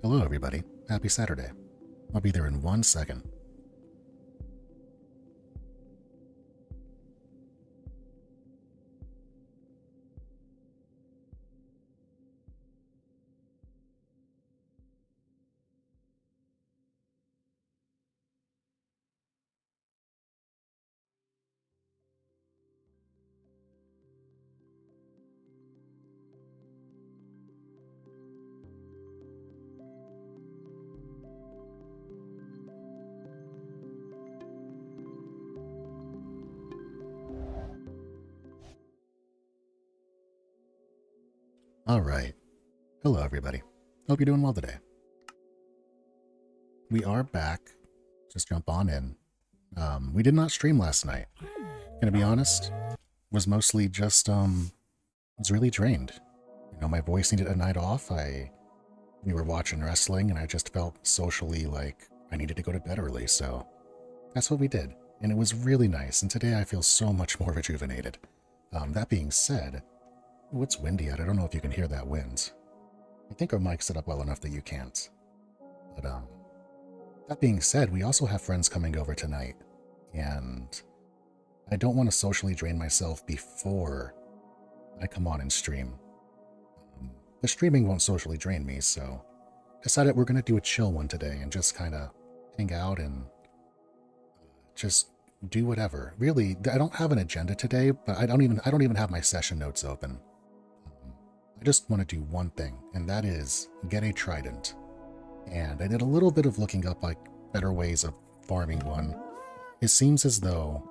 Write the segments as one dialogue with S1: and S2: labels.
S1: Hello, everybody. Happy Saturday. I'll be there in 1 second. Alright. Hello, everybody. Hope you're doing well today. We are back. Just jump on in. We did not stream last night. Gonna be honest, was mostly just, was really drained. You know, my voice needed a night off. We were watching wrestling, and I just felt socially like I needed to go to bed early, so that's what we did. And it was really nice, and today I feel so much more rejuvenated. That being said, oh, it's windy out. I don't know if you can hear that wind. I think our mic's set up well enough that you can't. But, that being said, we also have friends coming over tonight, and I don't want to socially drain myself before I come on and stream. The streaming won't socially drain me, so decided we're going to do a chill one today and just kind of hang out and just do whatever. Really, I don't have an agenda today, but I don't even have my session notes open. I just want to do one thing, and that is get a trident. And I did a little bit of looking up like better ways of farming one. It seems as though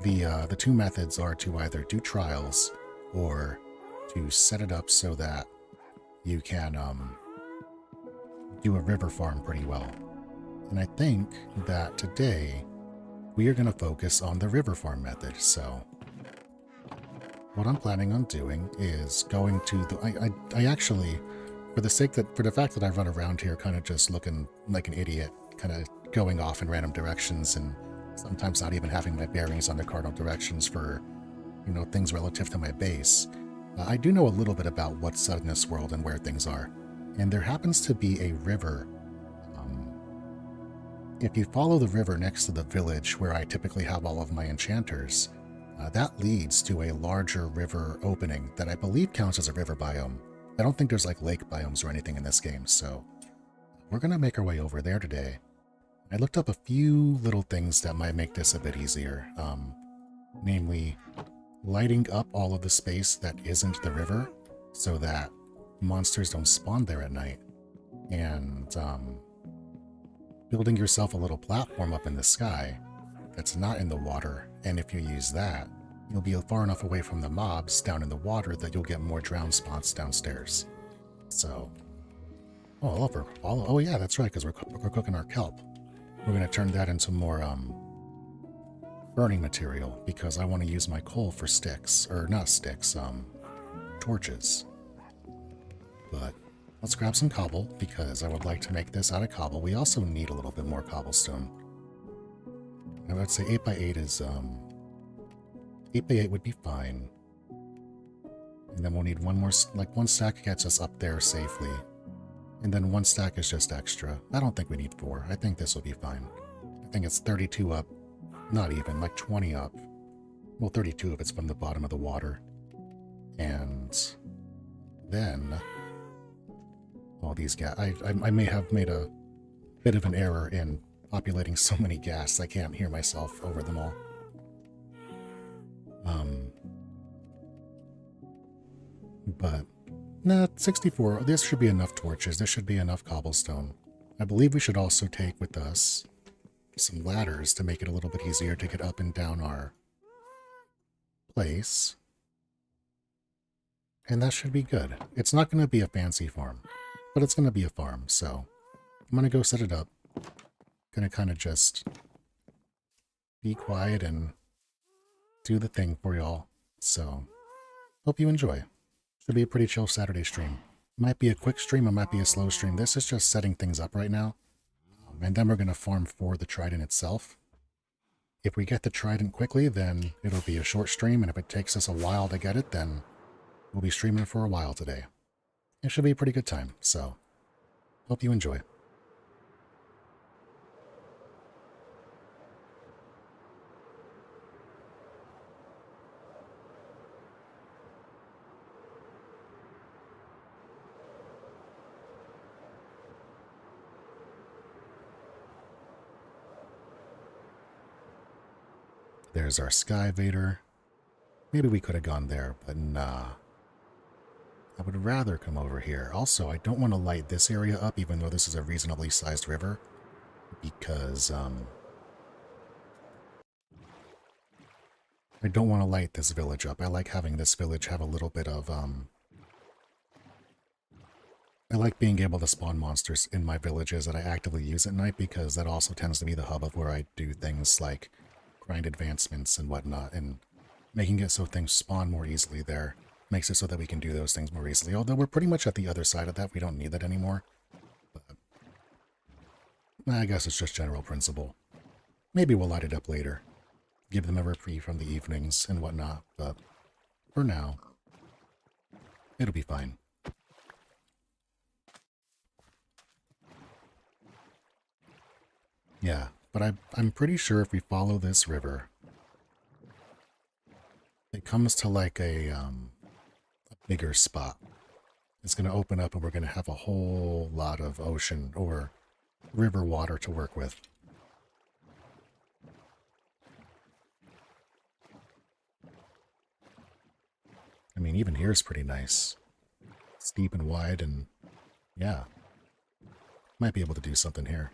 S1: the two methods are to either do trials or to set it up so that you can do a river farm pretty well. And I think that today we are going to focus on the river farm method. So what I'm planning on doing is going to the I actually, for the fact that I run around here kind of just looking like an idiot, kind of going off in random directions and sometimes not even having my bearings on the cardinal directions for, you know, things relative to my base. I do know a little bit about what's in this world and where things are. And there happens to be a river. If you follow the river next to the village where I typically have all of my enchanters, that leads to a larger river opening that I believe counts as a river biome. I don't think there's like lake biomes or anything in this game, so we're going to make our way over there today. I looked up a few little things that might make this a bit easier, namely lighting up all of the space that isn't the river so that monsters don't spawn there at night, and building yourself a little platform up in the sky that's not in the water, and if you use that, you'll be far enough away from the mobs down in the water that you'll get more drown spots downstairs. So, oh yeah, that's right, because we're cooking our kelp. We're going to turn that into more burning material, because I want to use my coal for sticks, or not sticks, torches. But let's grab some cobble, because I would like to make this out of cobble. We also need a little bit more cobblestone. I would say 8x8 is, 8x8 would be fine. And then we'll need one more, like one stack gets us up there safely. And then one stack is just extra. I don't think we need 4. I think this will be fine. I think it's 32 up. Not even, like 20 up. Well, 32 if it's from the bottom of the water. And then all these gas. I may have made a bit of an error in populating so many gas. I can't hear myself over them all. But nah, 64. This should be enough torches. This should be enough cobblestone. I believe we should also take with us some ladders to make it a little bit easier to get up and down our place. And that should be good. It's not going to be a fancy farm, but it's going to be a farm, so I'm going to go set it up. Going to kind of just be quiet and do the thing for y'all. So, hope you enjoy. Should be a pretty chill Saturday stream. Might be a quick stream, it might be a slow stream. This is just setting things up right now. And then we're going to farm for the trident itself. If we get the trident quickly, then it'll be a short stream, and if it takes us a while to get it, then we'll be streaming for a while today. It should be a pretty good time, so Hope you enjoy. There's our Sky Vader. Maybe we could have gone there, but nah. I would rather come over here. Also, I don't want to light this area up, even though this is a reasonably sized river, because, I don't want to light this village up. I like having this village have a little bit of, I like being able to spawn monsters in my villages that I actively use at night, because that also tends to be the hub of where I do things like grind advancements and whatnot, and making it so things spawn more easily there makes it so that we can do those things more easily. Although we're pretty much at the other side of that, we don't need that anymore. But I guess it's just general principle. Maybe we'll light it up later. Give them a reprieve from the evenings and whatnot, but for now, it'll be fine. Yeah, but I'm pretty sure if we follow this river, it comes to like a bigger spot. It's going to open up and we're going to have a whole lot of ocean or river water to work with. I mean, even here is pretty nice. It's deep and wide, and yeah, might be able to do something here.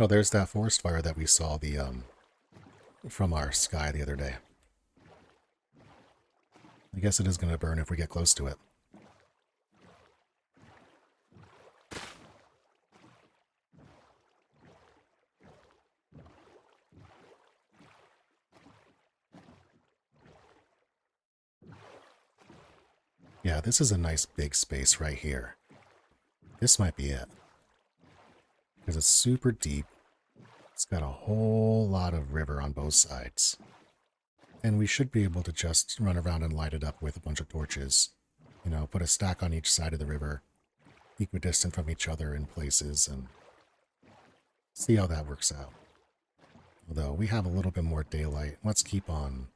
S1: Oh, there's that forest fire that we saw from our sky the other day. I guess it is going to burn if we get close to it. Yeah, this is a nice big space right here. This might be it. Because it's super deep. It's got a whole lot of river on both sides. And we should be able to just run around and light it up with a bunch of torches. You know, put a stack on each side of the river, equidistant from each other in places, and see how that works out. Although we have a little bit more daylight. Let's keep on.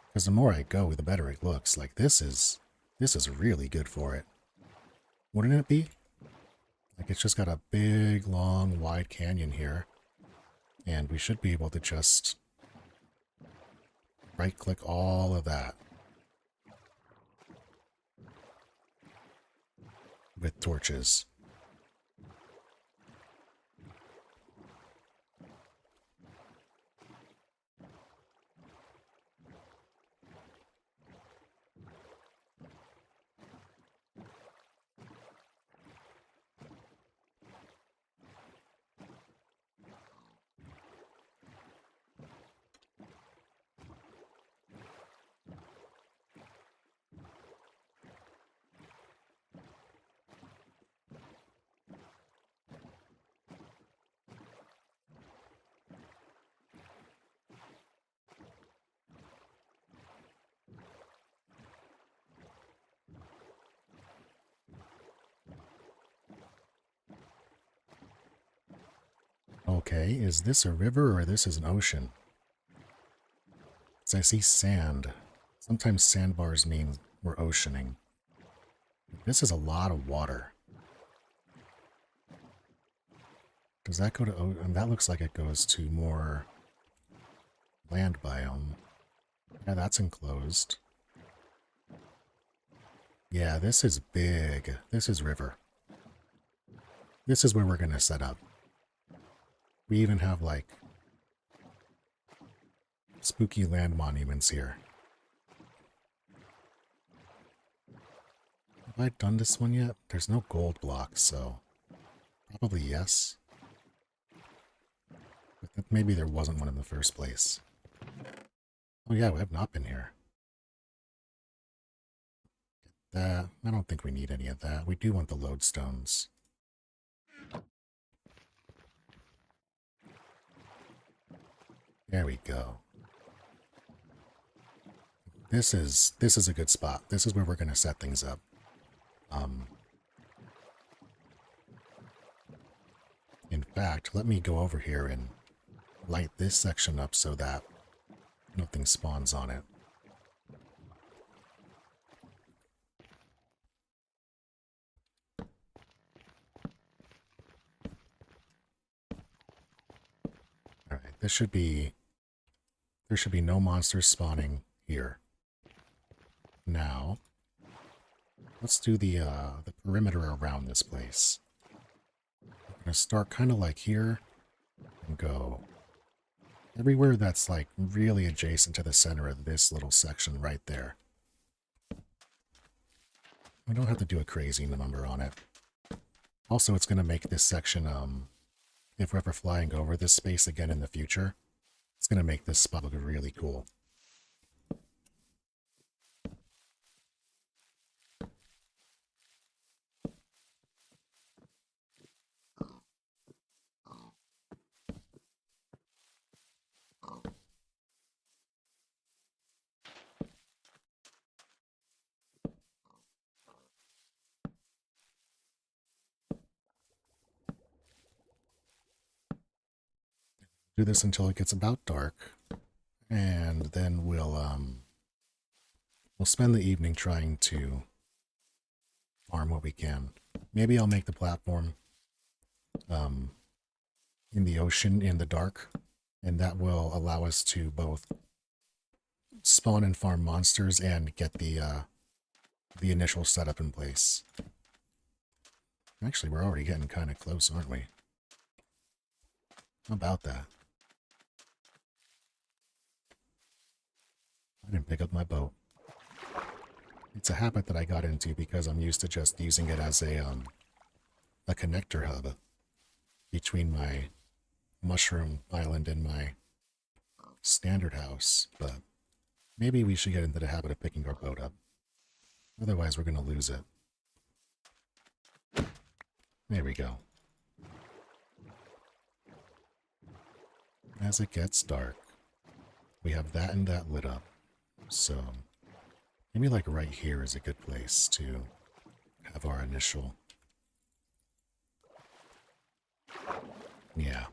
S1: Because the more I go, the better it looks. Like this is really good for it. Wouldn't it be? Like it's just got a big, long, wide canyon here. And we should be able to just right-click all of that with torches. Okay, is this a river or this is an ocean? Because I see sand. Sometimes sandbars mean we're oceaning. This is a lot of water. Does that go to... and that looks like it goes to more land biome. Yeah, that's enclosed. Yeah, this is big. This is river. This is where we're going to set up. We even have, like, spooky land monuments here. Have I done this one yet? There's no gold blocks, so probably yes. But maybe there wasn't one in the first place. Oh yeah, we have not been here. That, I don't think we need any of that. We do want the lodestones. There we go. This is a good spot. This is where we're going to set things up. In fact, let me go over here and light this section up so that nothing spawns on it. Alright, there should be no monsters spawning here. Now, let's do the perimeter around this place. We're going to start kind of like here and go everywhere that's like really adjacent to the center of this little section right there. We don't have to do a crazy number on it. Also, it's going to make this section, if we're ever flying over this space again in the future, it's going to make this spot look really cool. Do this until it gets about dark, and then we'll spend the evening trying to farm what we can. Maybe I'll make the platform in the ocean in the dark, and that will allow us to both spawn and farm monsters and get the initial setup in place. Actually, we're already getting kind of close, aren't we? How about that? I didn't pick up my boat. It's a habit that I got into because I'm used to just using it as a connector hub between my mushroom island and my standard house, but maybe we should get into the habit of picking our boat up. Otherwise, we're going to lose it. There we go. As it gets dark, we have that and that lit up. So, maybe like right here is a good place to have our initial... Yeah.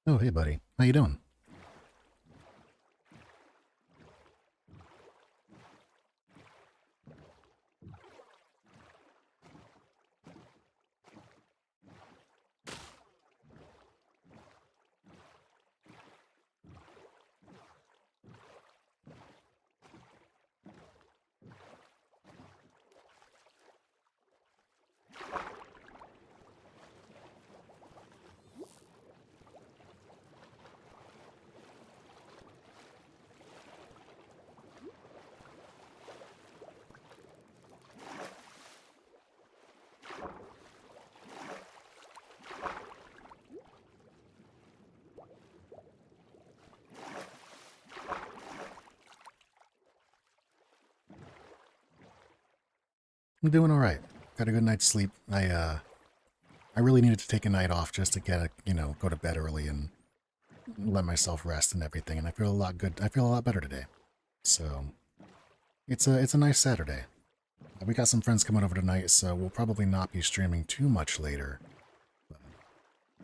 S1: Oh, hey, buddy. How you doing? I'm doing all right. Got a good night's sleep. I really needed to take a night off just to get go to bed early and let myself rest and everything. And I feel a lot good. I feel a lot better today. So it's a nice Saturday. We got some friends coming over tonight, so we'll probably not be streaming too much later.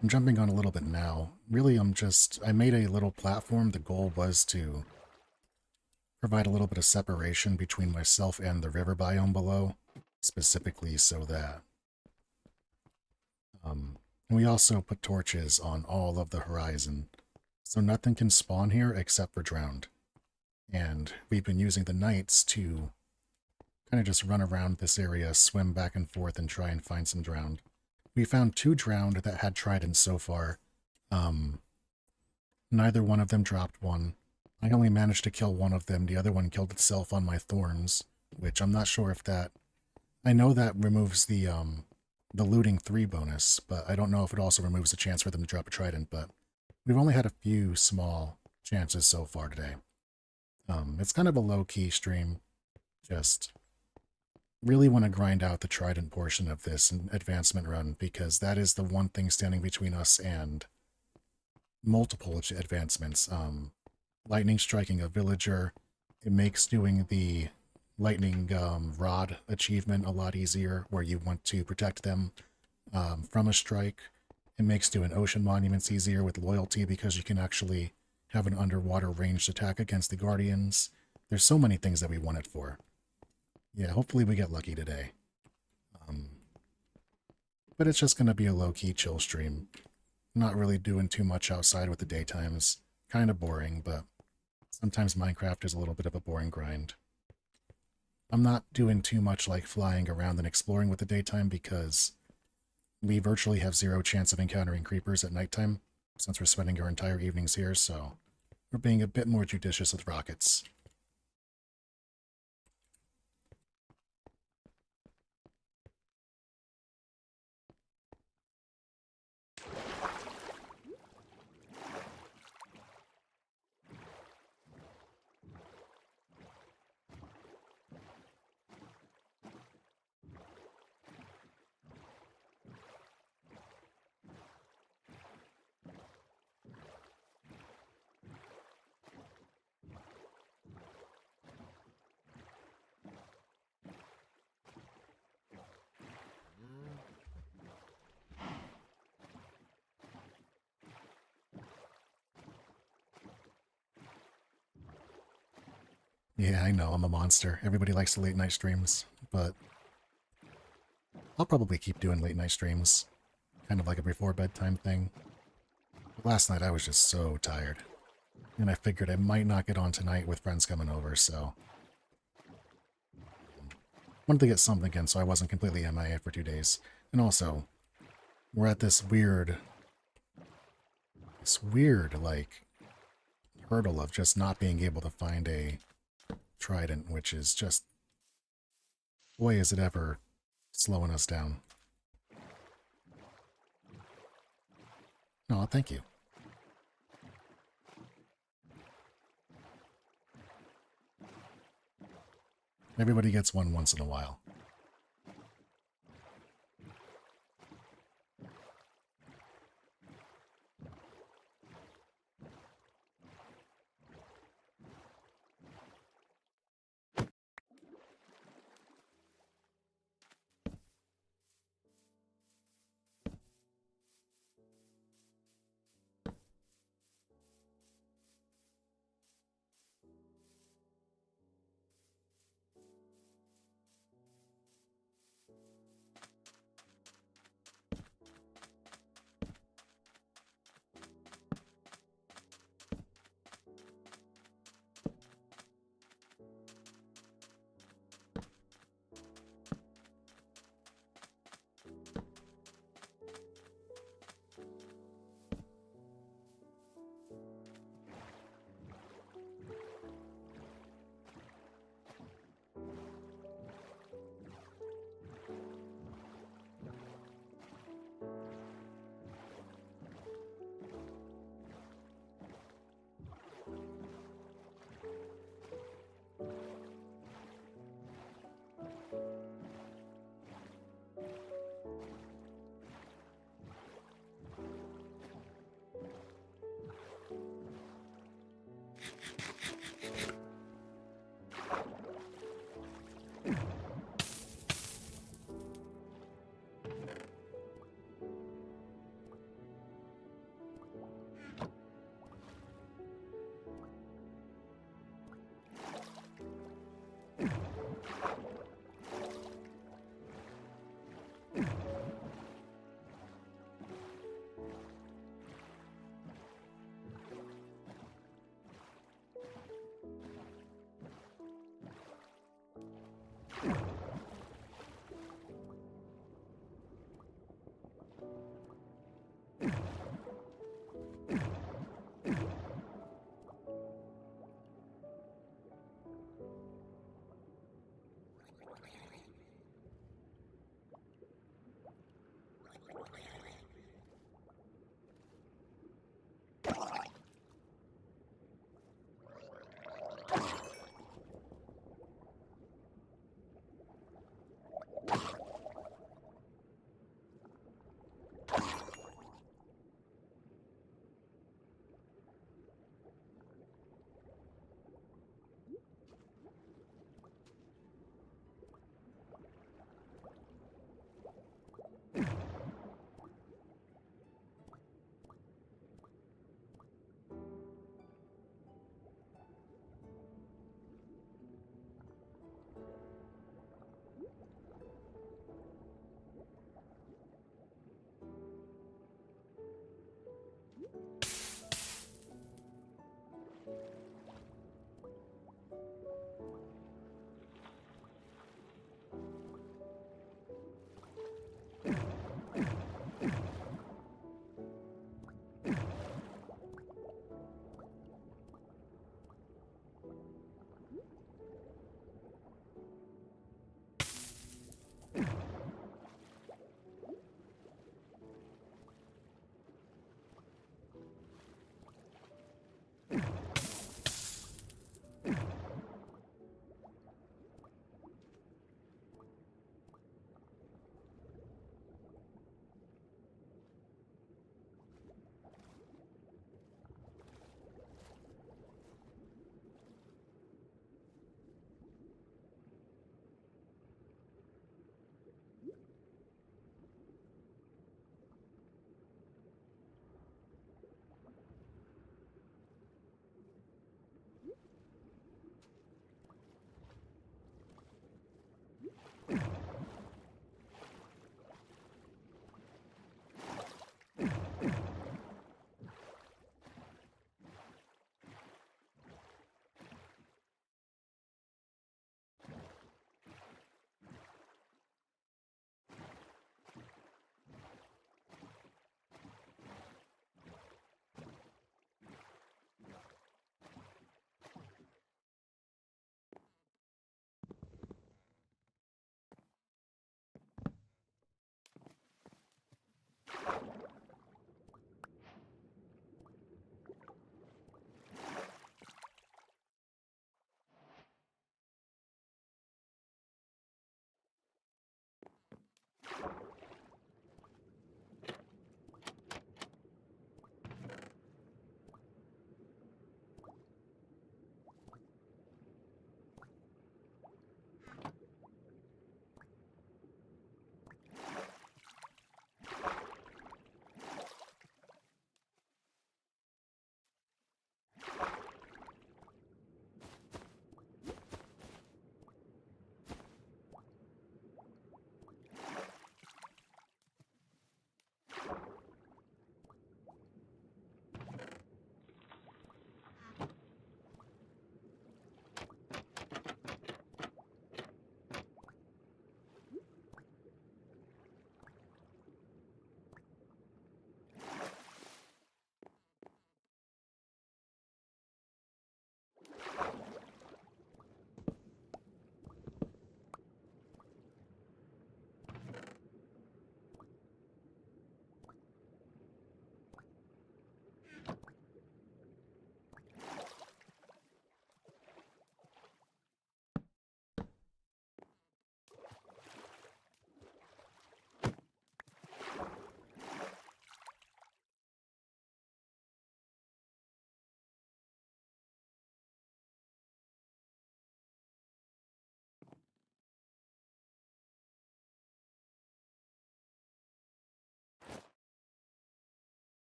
S1: I'm jumping on a little bit now. Really, I made a little platform. The goal was to provide a little bit of separation between myself and the river biome below, specifically so that we also put torches on all of the horizon, so nothing can spawn here except for drowned. And we've been using the nights to kind of just run around this area, swim back and forth, and try and find some drowned. We found 2 drowned that had tridents so far. Neither one of them dropped one. I only managed to kill one of them. The other one killed itself on my thorns, which I'm not sure if that... I know that removes the looting 3 bonus, but I don't know if it also removes the chance for them to drop a trident, but we've only had a few small chances so far today. It's kind of a low-key stream. Just really want to grind out the trident portion of this advancement run, because that is the one thing standing between us and multiple advancements. Lightning striking a villager, it makes doing the lightning rod achievement a lot easier, where you want to protect them from a strike. It makes doing ocean monuments easier with loyalty, because you can actually have an underwater ranged attack against the guardians. There's so many things that we want it for. Yeah, hopefully we get lucky today. But it's just going to be a low-key chill stream. Not really doing too much outside with the daytimes. Kind of boring, but sometimes Minecraft is a little bit of a boring grind. I'm not doing too much like flying around and exploring with the daytime, because we virtually have 0 chance of encountering creepers at nighttime, since we're spending our entire evenings here, so we're being a bit more judicious with rockets. Yeah, I know, I'm a monster. Everybody likes the late night streams, but I'll probably keep doing late night streams. Kind of like a before bedtime thing. But last night I was just so tired. And I figured I might not get on tonight with friends coming over, so... wanted to get something in so I wasn't completely MIA for 2 days. And also, we're at this weird, like, hurdle of just not being able to find a trident, which is just... boy, is it ever slowing us down. Oh, thank you. Everybody gets one once in a while.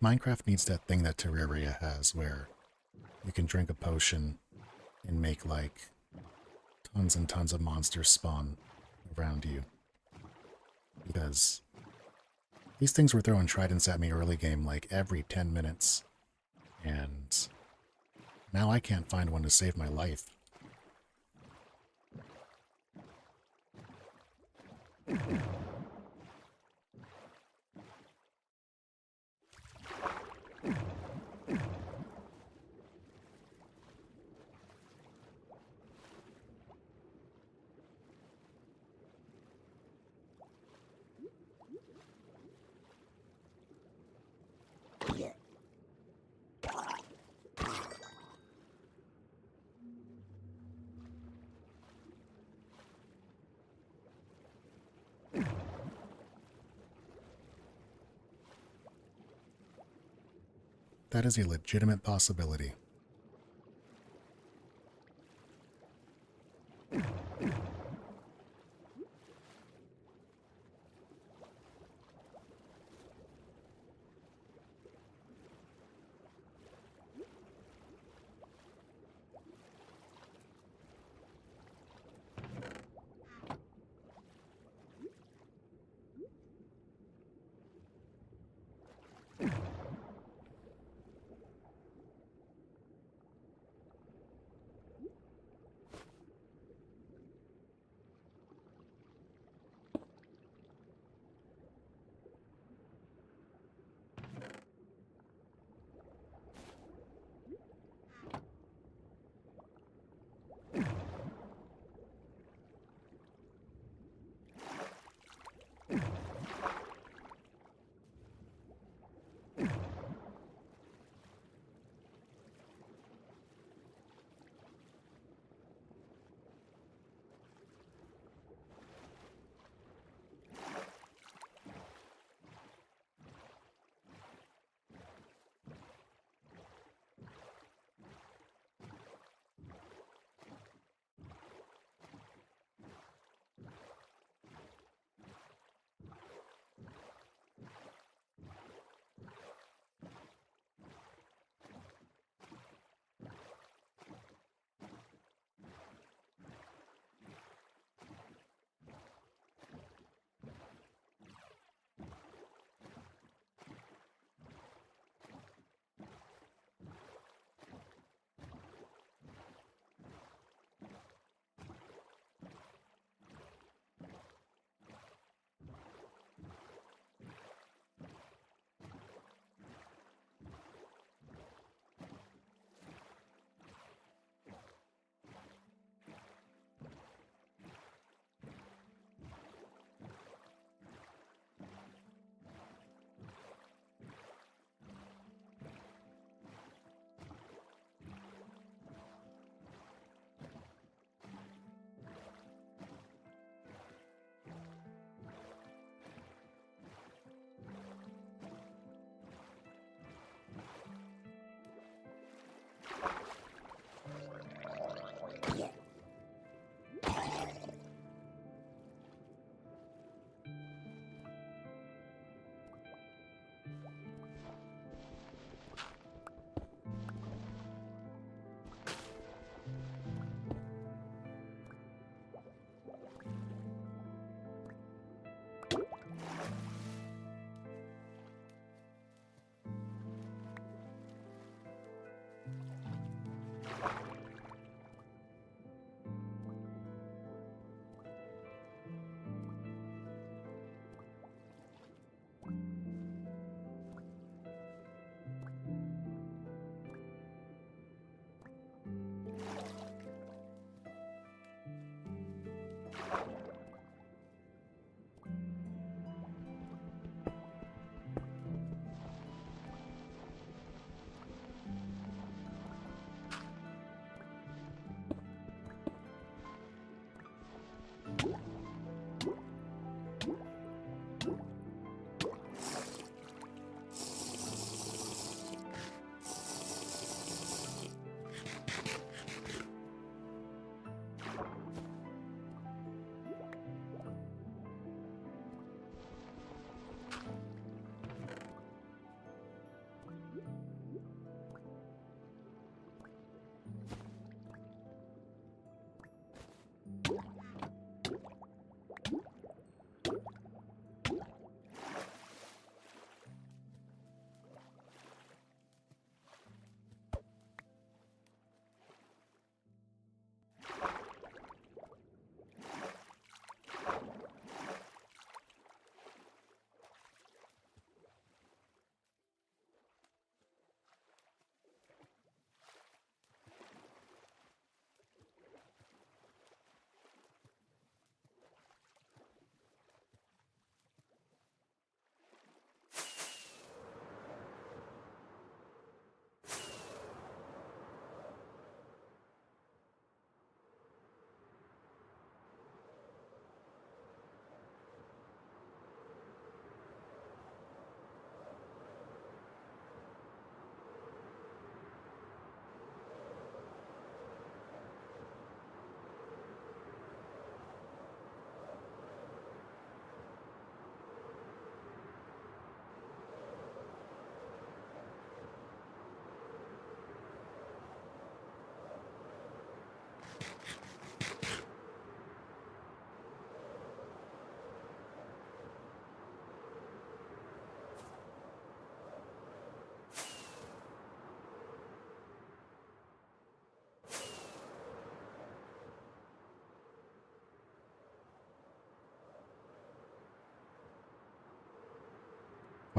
S1: Minecraft needs that thing that Terraria has where you can drink a potion and make like tons and tons of monsters spawn around you. Because these things were throwing tridents at me early game like every 10 minutes. And now I can't find one to save my life. That is a legitimate possibility.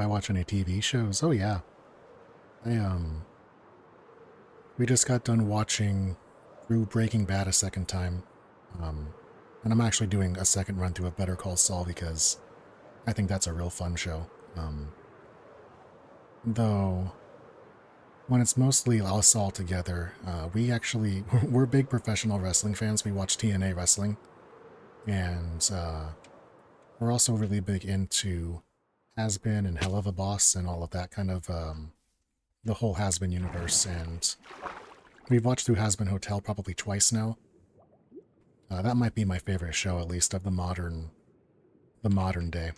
S1: I watch any TV shows? Oh yeah. I we just got done watching through Breaking Bad a second time. And I'm actually doing a second run through of Better Call Saul because I think that's a real fun show. Though when it's mostly us all together, we're big professional wrestling fans. We watch TNA wrestling, and we're also really big into Has-Been and Hell of a Boss and all of that kind of the whole Has-Been universe. And we've watched through Has-Been Hotel probably twice now. That might be my favorite show, at least of the modern day.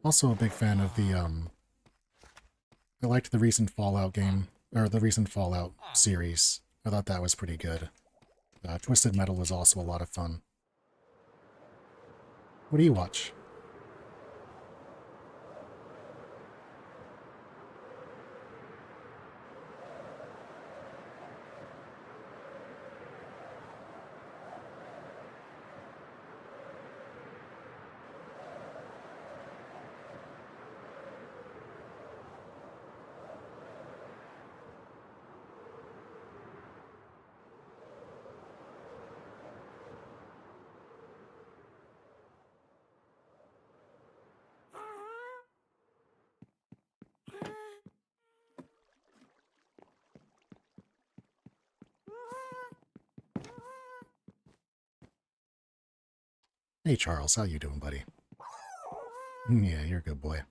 S1: Also a big fan of the I liked the recent Fallout game, or the recent Fallout series. I thought that was pretty good. Twisted Metal was also a lot of fun. What do you watch? Hey Charles, how you doing, buddy? Yeah, you're a good boy.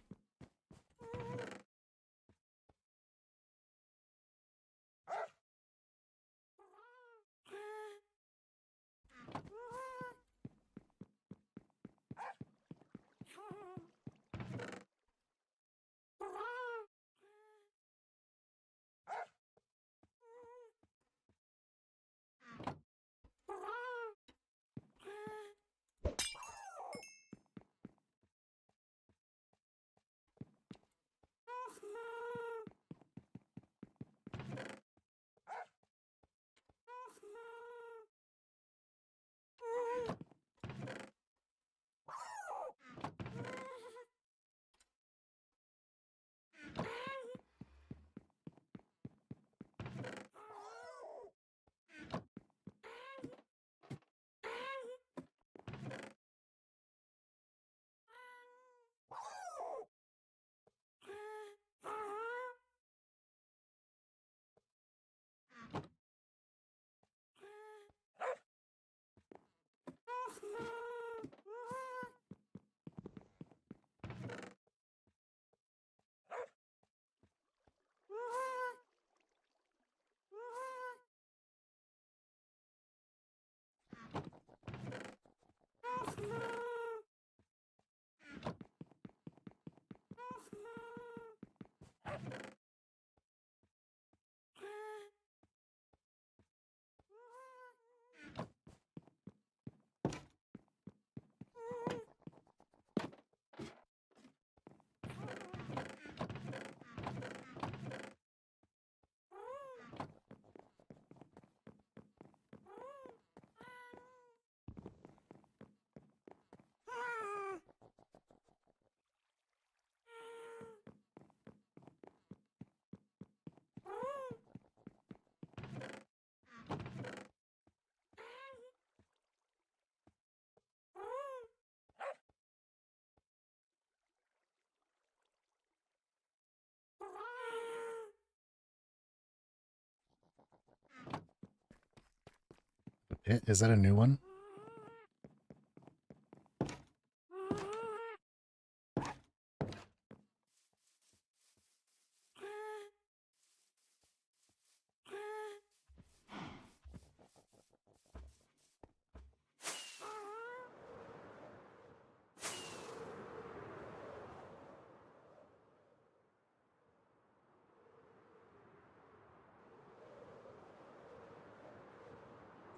S1: Is that a new one?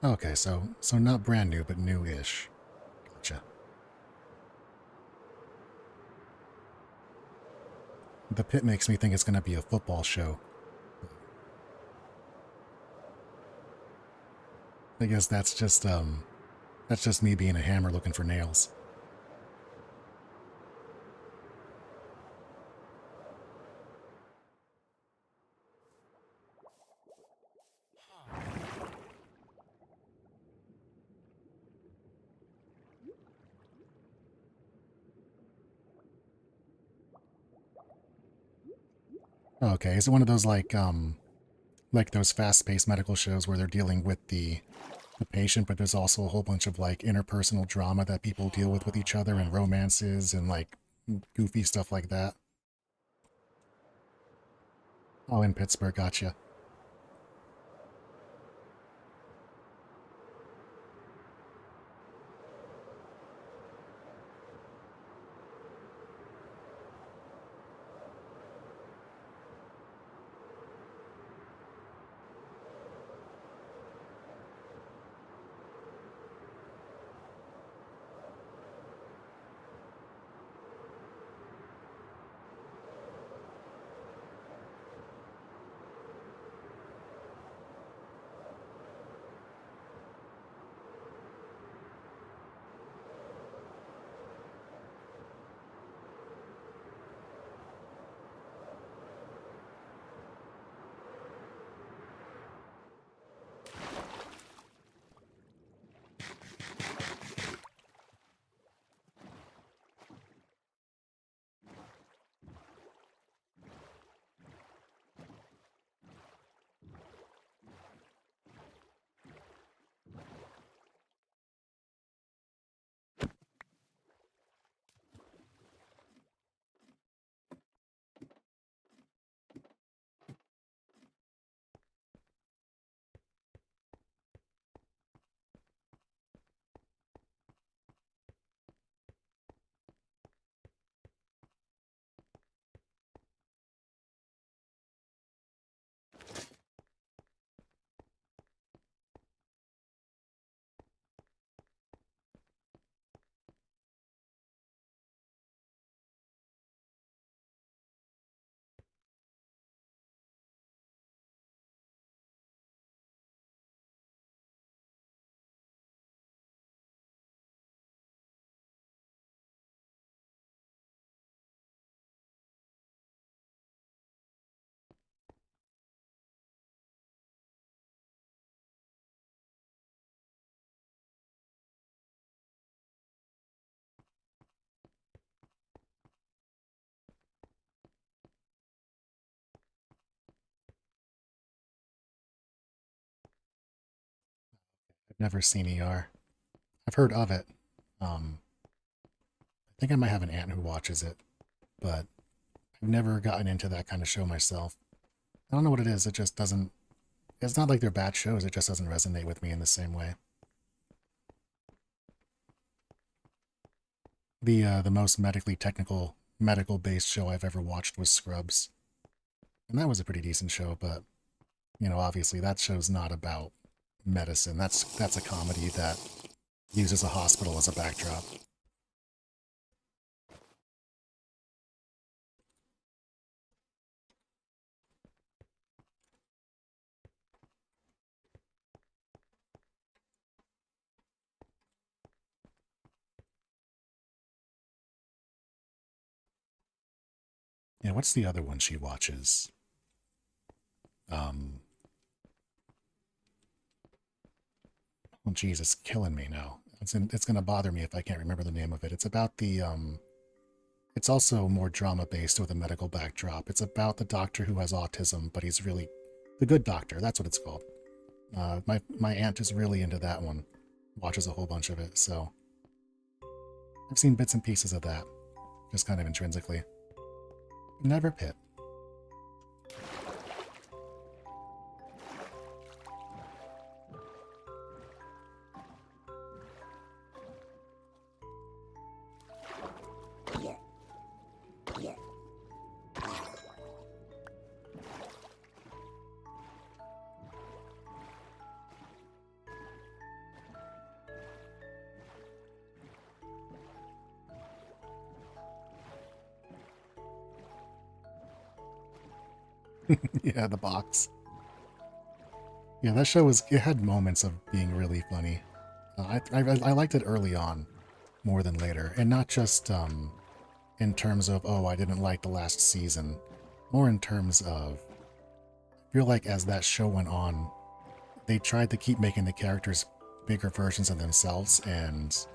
S1: Okay, so not brand new, but new-ish. Gotcha. The Pit makes me think it's going to be a football show. I guess that's just That's just me being a hammer looking for nails. Okay, is it one of those like those fast-paced medical shows where they're dealing with the patient, but there's also a whole bunch of like interpersonal drama that people deal with each other and romances and like goofy stuff like that? Oh, in Pittsburgh, gotcha. I've never seen ER. I've heard of it. I think I might have an aunt who watches it, but I've never gotten into that kind of show myself. I don't know what it is. It just doesn't. It's not like they're bad shows. It just doesn't resonate with me in the same way. The most medical based show I've ever watched was Scrubs, and that was a pretty decent show. But obviously that show's not about medicine. That's a comedy that uses a hospital as a backdrop. Yeah, what's the other one she watches? Um, oh, geez, it's killing me now. It's gonna bother me if I can't remember the name of it. It's about it's also more drama based with a medical backdrop. It's about the doctor who has autism, but he's really the good doctor. That's what it's called. My aunt is really into that one. Watches a whole bunch of it, so I've seen bits and pieces of that, just kind of intrinsically. Never pit. Yeah, the box. Yeah, that show it had moments of being really funny. I liked it early on more than later, and not just in terms of, oh, I didn't like the last season, more in terms of, I feel like as that show went on, they tried to keep making the characters bigger versions of themselves, and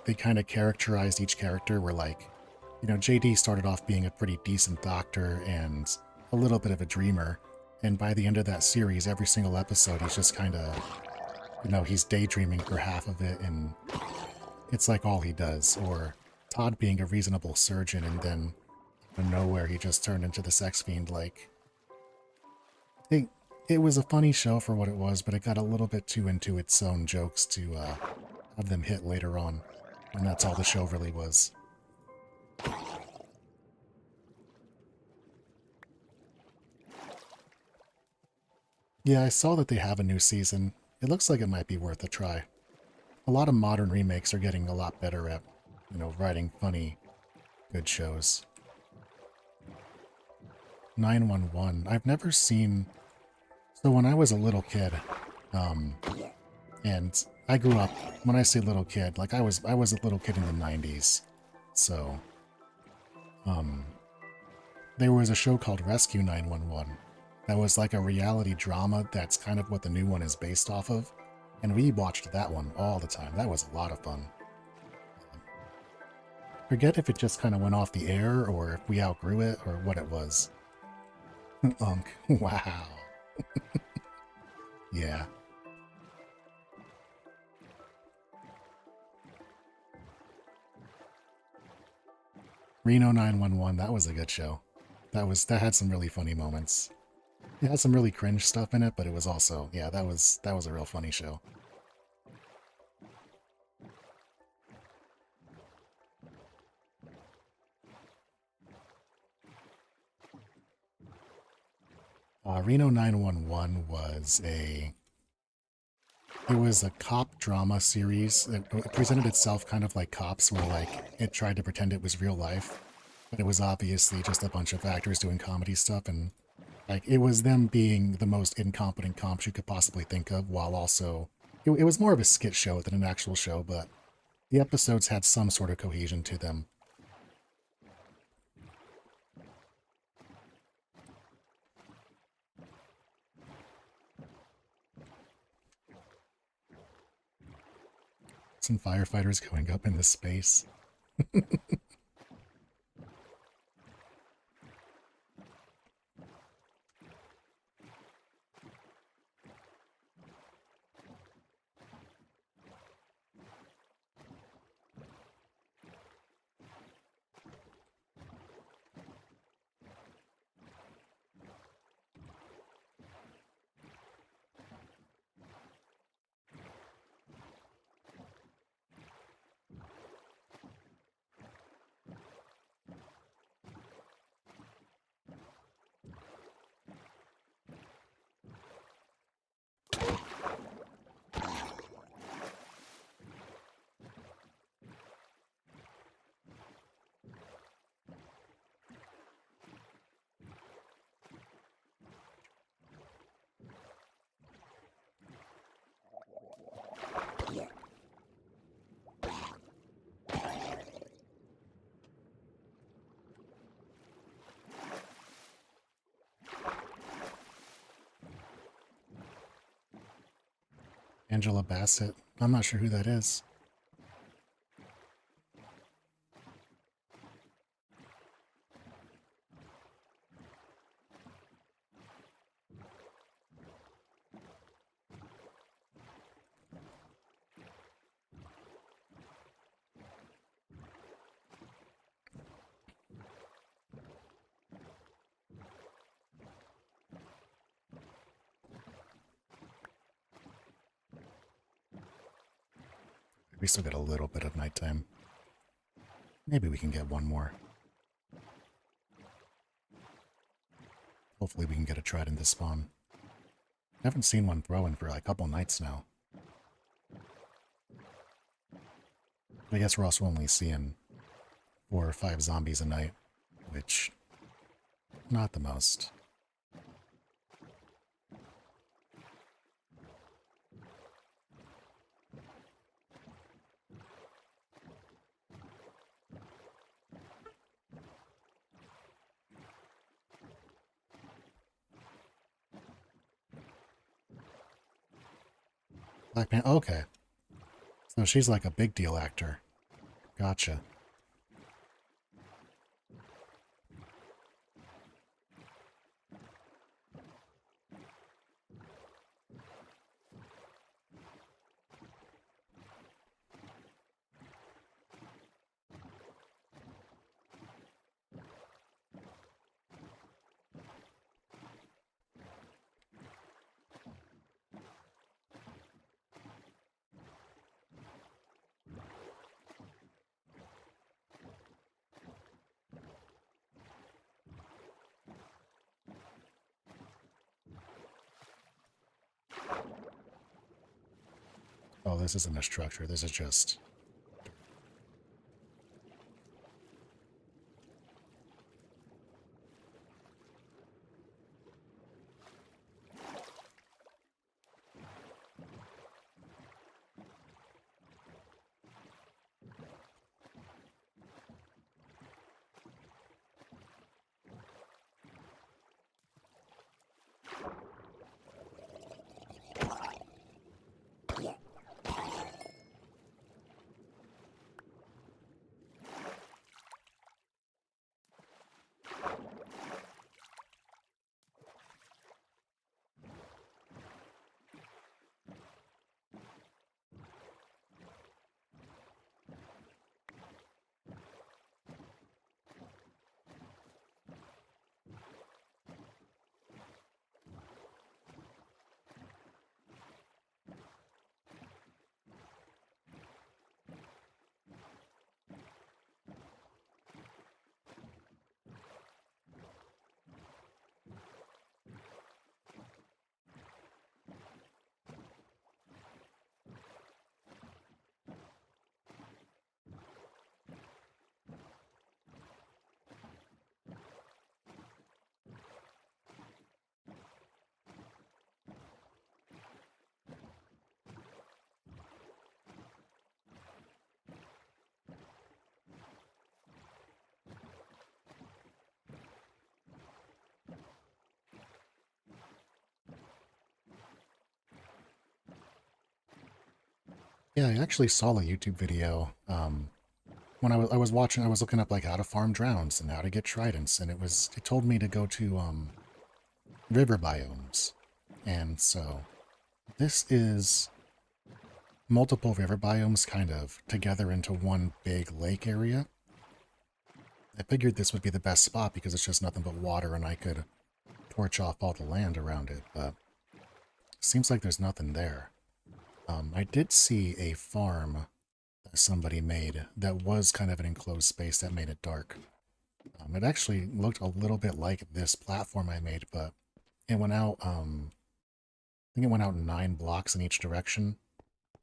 S1: they kind of characterized each character where, like, you know, JD started off being a pretty decent doctor and a little bit of a dreamer, and by the end of that series, every single episode, he's just kind of, you know, he's daydreaming for half of it, and it's like all he does. Or Todd being a reasonable surgeon, and then out of nowhere, he just turned into the sex fiend. Like, it, it was a funny show for what it was, but it got a little bit too into its own jokes to have them hit later on, when that's all the show really was. Yeah, I saw that they have a new season. It looks like it might be worth a try. A lot of modern remakes are getting a lot better at, you know, writing funny, good shows. 911. I've never seen... So when I was a little kid, um, and I grew up, when I say little kid, like I was a little kid in the 90s. So, um, there was a show called Rescue 911 that was like a reality drama that's kind of what the new one is based off of. And we watched that one all the time. That was a lot of fun. Forget if it just kind of went off the air or if we outgrew it or what it was. Unk. Wow. Yeah. Reno 911, that was a good show. That had some really funny moments. It had some really cringe stuff in it, but it was also, yeah, that was a real funny show. Reno 911 was it was a cop drama series. It presented itself kind of like Cops, where like it tried to pretend it was real life, but it was obviously just a bunch of actors doing comedy stuff, and like it was them being the most incompetent cops you could possibly think of, while also it was more of a skit show than an actual show, but the episodes had some sort of cohesion to them. Some firefighters going up into space. Angela Bassett. I'm not sure who that is. We still got a little bit of nighttime. Maybe we can get one more. Hopefully we can get a trident to spawn. I haven't seen one throwing for like a couple nights now. I guess we're also only seeing 4 or 5 zombies a night, which, not the most. Black Panther. Okay. So she's like a big deal actor. Gotcha. Oh, this isn't a structure. This is just... Yeah, I actually saw a YouTube video when I was watching. I was looking up like how to farm drowns and how to get tridents, and it told me to go to river biomes. And so this is multiple river biomes kind of together into one big lake area. I figured this would be the best spot because it's just nothing but water and I could torch off all the land around it, but seems like there's nothing there. I did see a farm that somebody made that was kind of an enclosed space that made it dark. It actually looked a little bit like this platform I made, but it went out, I think it went out 9 blocks in each direction,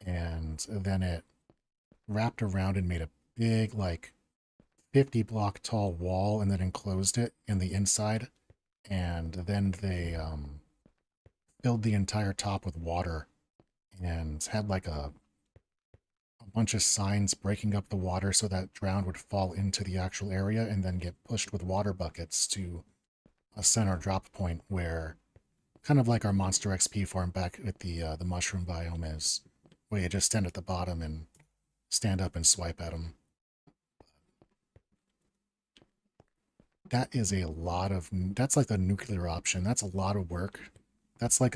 S1: and then it wrapped around and made a big, like, 50 block tall wall and then enclosed it in the inside, and then they filled the entire top with water and had like a bunch of signs breaking up the water so that drown would fall into the actual area and then get pushed with water buckets to a center drop point where, kind of like our Monster XP farm back at the mushroom biome is, where you just stand at the bottom and stand up and swipe at them. That is a lot of, that's like the nuclear option. That's a lot of work. That's like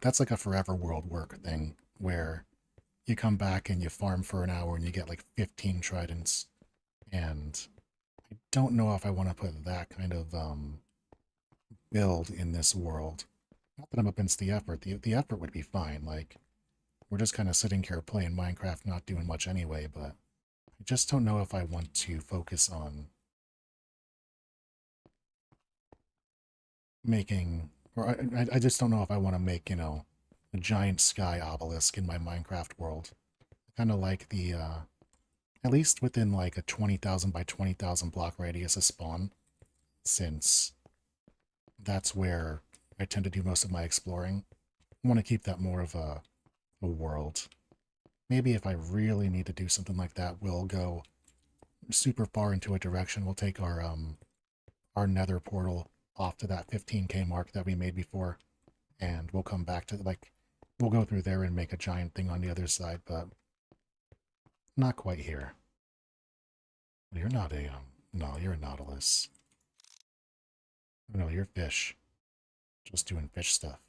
S1: that's like a forever world work thing where you come back and you farm for an hour and you get like 15 tridents. And I don't know if I want to put that kind of build in this world. Not that I'm against the effort. The effort would be fine. Like, we're just kind of sitting here playing Minecraft, not doing much anyway, but I just don't know if I want to focus on making, or I just don't know if I want to make, a giant sky obelisk in my Minecraft world. Kind of like the, at least within like a 20,000 by 20,000 block radius of spawn, since that's where I tend to do most of my exploring. I want to keep that more of a world. Maybe if I really need to do something like that, we'll go super far into a direction. We'll take our nether portal off to that 15k mark that we made before, and we'll come back to, like, We'll go through there and make a giant thing on the other side, but not quite here. You're not a, no, you're a nautilus. No, you're fish. Just doing fish stuff.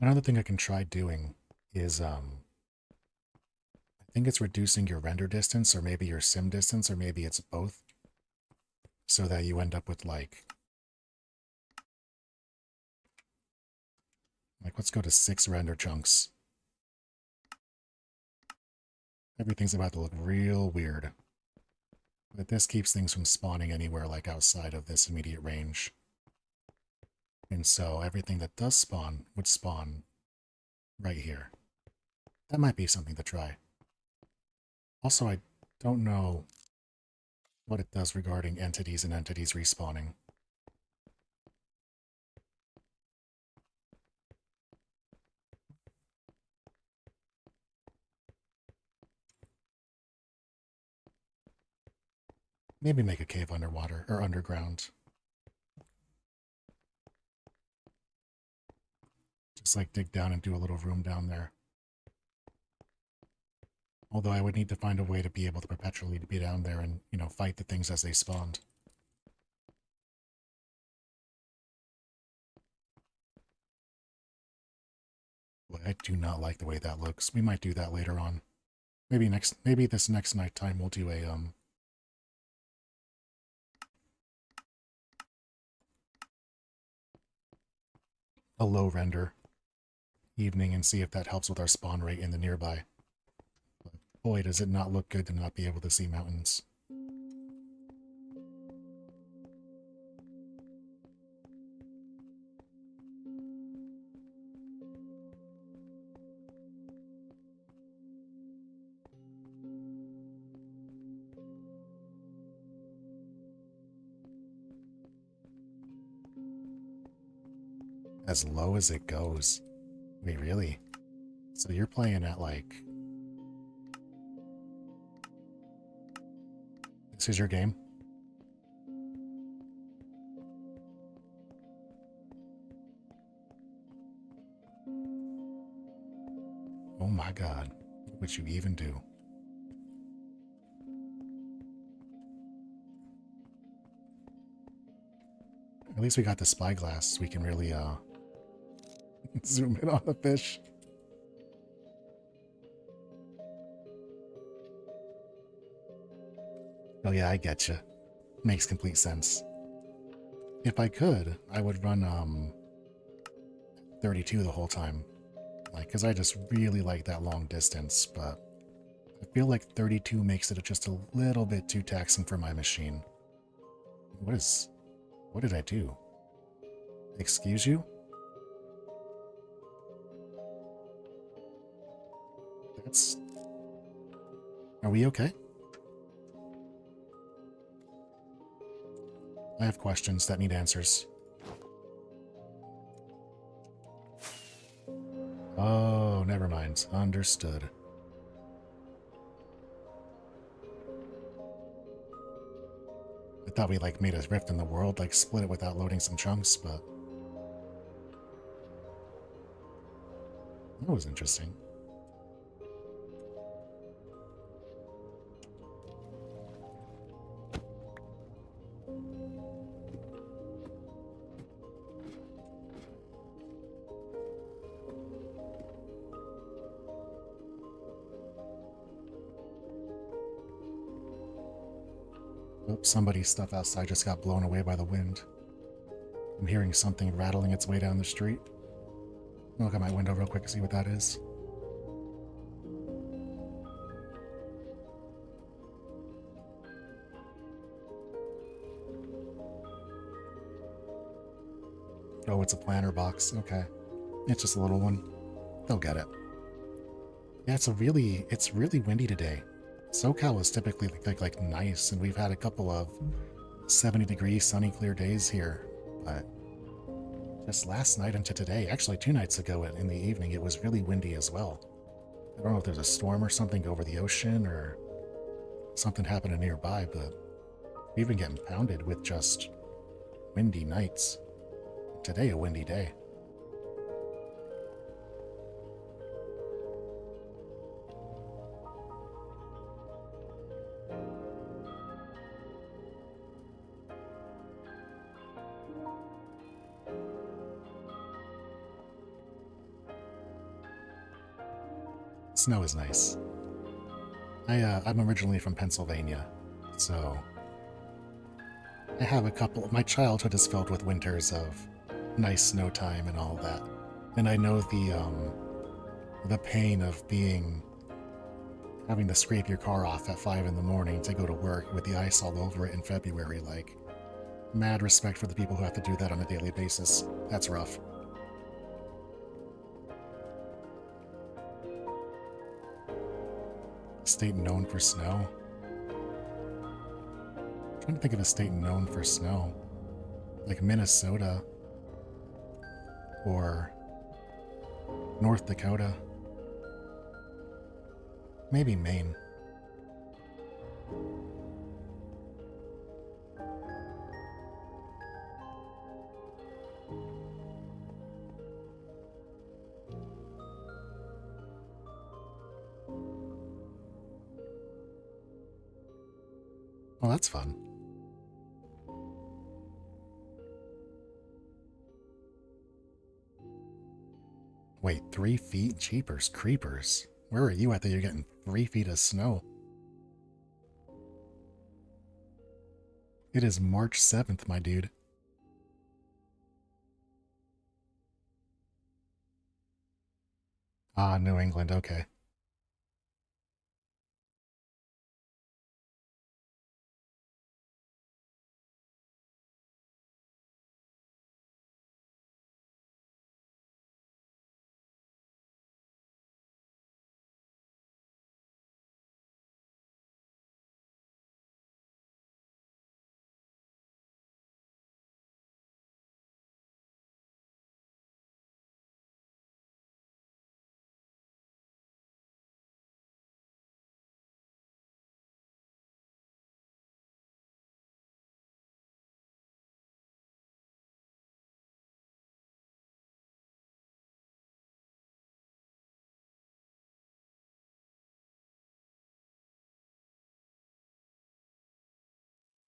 S1: Another thing I can try doing is, I think it's reducing your render distance, or maybe your sim distance, or maybe it's both, so that you end up with like let's go to 6 render chunks. Everything's about to look real weird. But this keeps things from spawning anywhere like outside of this immediate range. And so everything that does spawn would spawn right here. That might be something to try. Also, I don't know what it does regarding entities and entities respawning. Maybe make a cave underwater, or underground. Just like dig down and do a little room down there. Although I would need to find a way to be able to perpetually be down there and, you know, fight the things as they spawned. But I do not like the way that looks. We might do that later on. Maybe this next nighttime we'll do a low render evening and see if that helps with our spawn rate in the nearby. But boy, does it not look good to not be able to see mountains. As low as it goes. Wait, really? So you're playing at like... This is your game? Oh my god. What would you even do? At least we got the spyglass, so we can really, zoom in on the fish. Oh yeah, I getcha. Makes complete sense. If I could, I would run, 32 the whole time. Like, because I just really like that long distance, but I feel like 32 makes it just a little bit too taxing for my machine. What did I do? Excuse you? Are we okay? I have questions that need answers. Oh, never mind. Understood. I thought we, like, made a rift in the world, like, split it without loading some chunks, but... That was interesting. Oops, somebody's stuff outside just got blown away by the wind. I'm hearing something rattling its way down the street. I'll look at my window real quick to see what that is. Oh, it's a planter box. Okay. It's just a little one. They'll get it. Yeah, it's really windy today. SoCal is typically like nice, and we've had a couple of 70-degree sunny clear days here, but just last night into today, actually 2 nights ago in the evening, it was really windy as well. I don't know if there's a storm or something over the ocean or something happening nearby, but we've been getting pounded with just windy nights. Today, a windy day. Snow is nice. I'm originally from Pennsylvania, so I have a couple. My childhood is filled with winters of nice snow time and all that, and I know the pain of having to scrape your car off at 5 in the morning to go to work with the ice all over it in February. Like, mad respect for the people who have to do that on a daily basis. That's rough. State known for snow. I'm trying to think of a state known for snow. Like Minnesota. Or North Dakota. Maybe Maine. Well, that's fun. Wait, 3 feet? Jeepers creepers. Where are you at that you're getting 3 feet of snow? It is March 7th, my dude. Ah, New England, okay.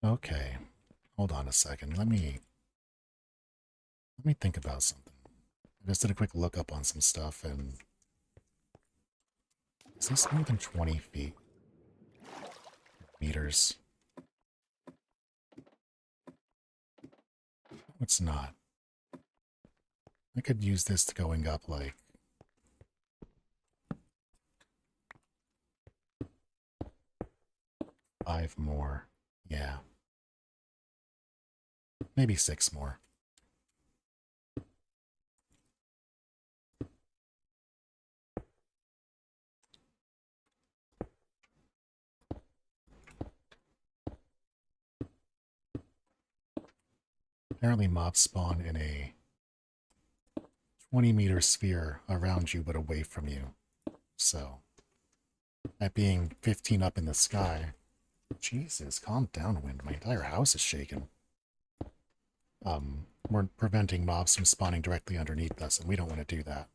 S1: Okay. Hold on a second. Let me think about something. I just did a quick look up on some stuff, and is this more than 20 feet? Meters. It's not. I could use this to going up like 5 more. Yeah. Maybe 6 more. Apparently mobs spawn in a 20-meter sphere around you but away from you. So, that being 15 up in the sky... Jesus, calm down, Wind. My entire house is shaking. We're preventing mobs from spawning directly underneath us, and we don't want to do that.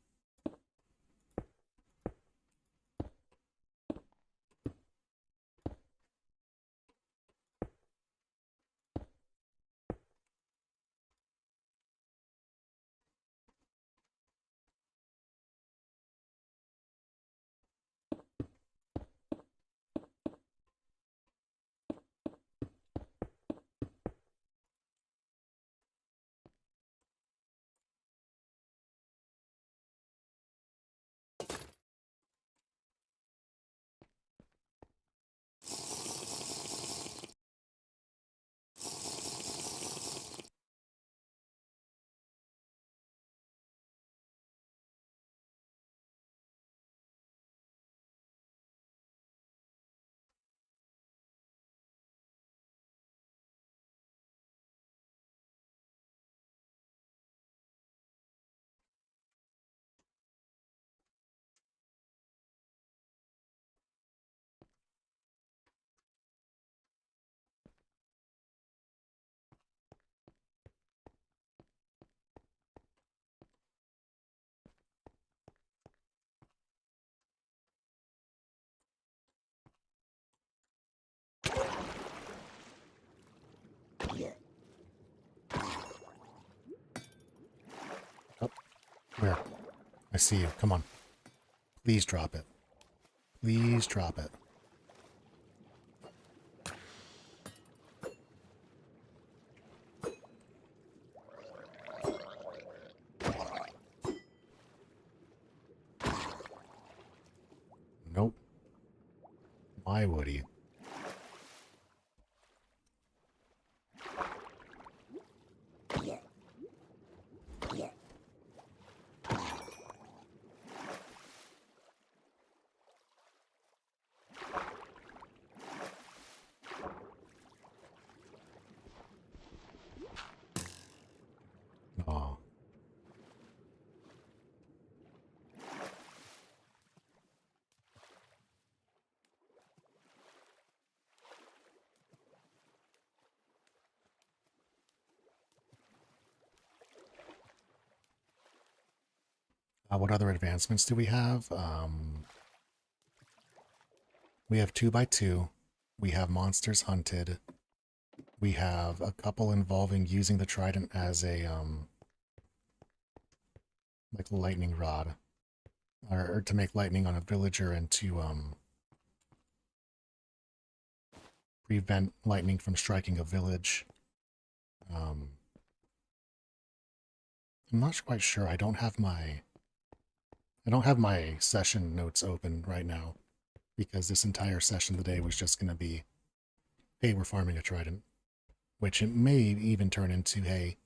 S1: Where? I see you. Come on. Please drop it. Please drop it. Nope. Why would he? Oh. What other advancements do we have? We have 2x2. We have monsters hunted. We have a couple involving using the trident as a, like lightning rod. Or to make lightning on a villager and to, prevent lightning from striking a village. I'm not quite sure. I don't have my session notes open right now because this entire session today was just going to be, hey, we're farming a trident, which it may even turn into, hey,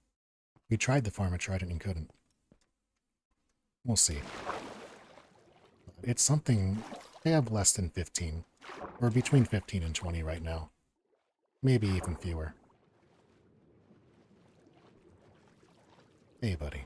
S1: we tried to farm a trident and couldn't. We'll see. It's something, they have less than 15. We're between 15 and 20 right now. Maybe even fewer. Hey, buddy.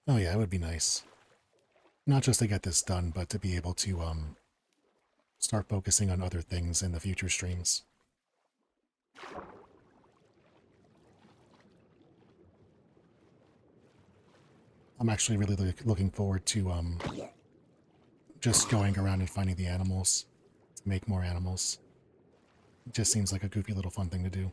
S1: Oh yeah, it would be nice. Not just to get this done, but to be able to, start focusing on other things in the future streams. I'm actually really looking forward to, just going around and finding the animals to make more animals. It just seems like a goofy little fun thing to do.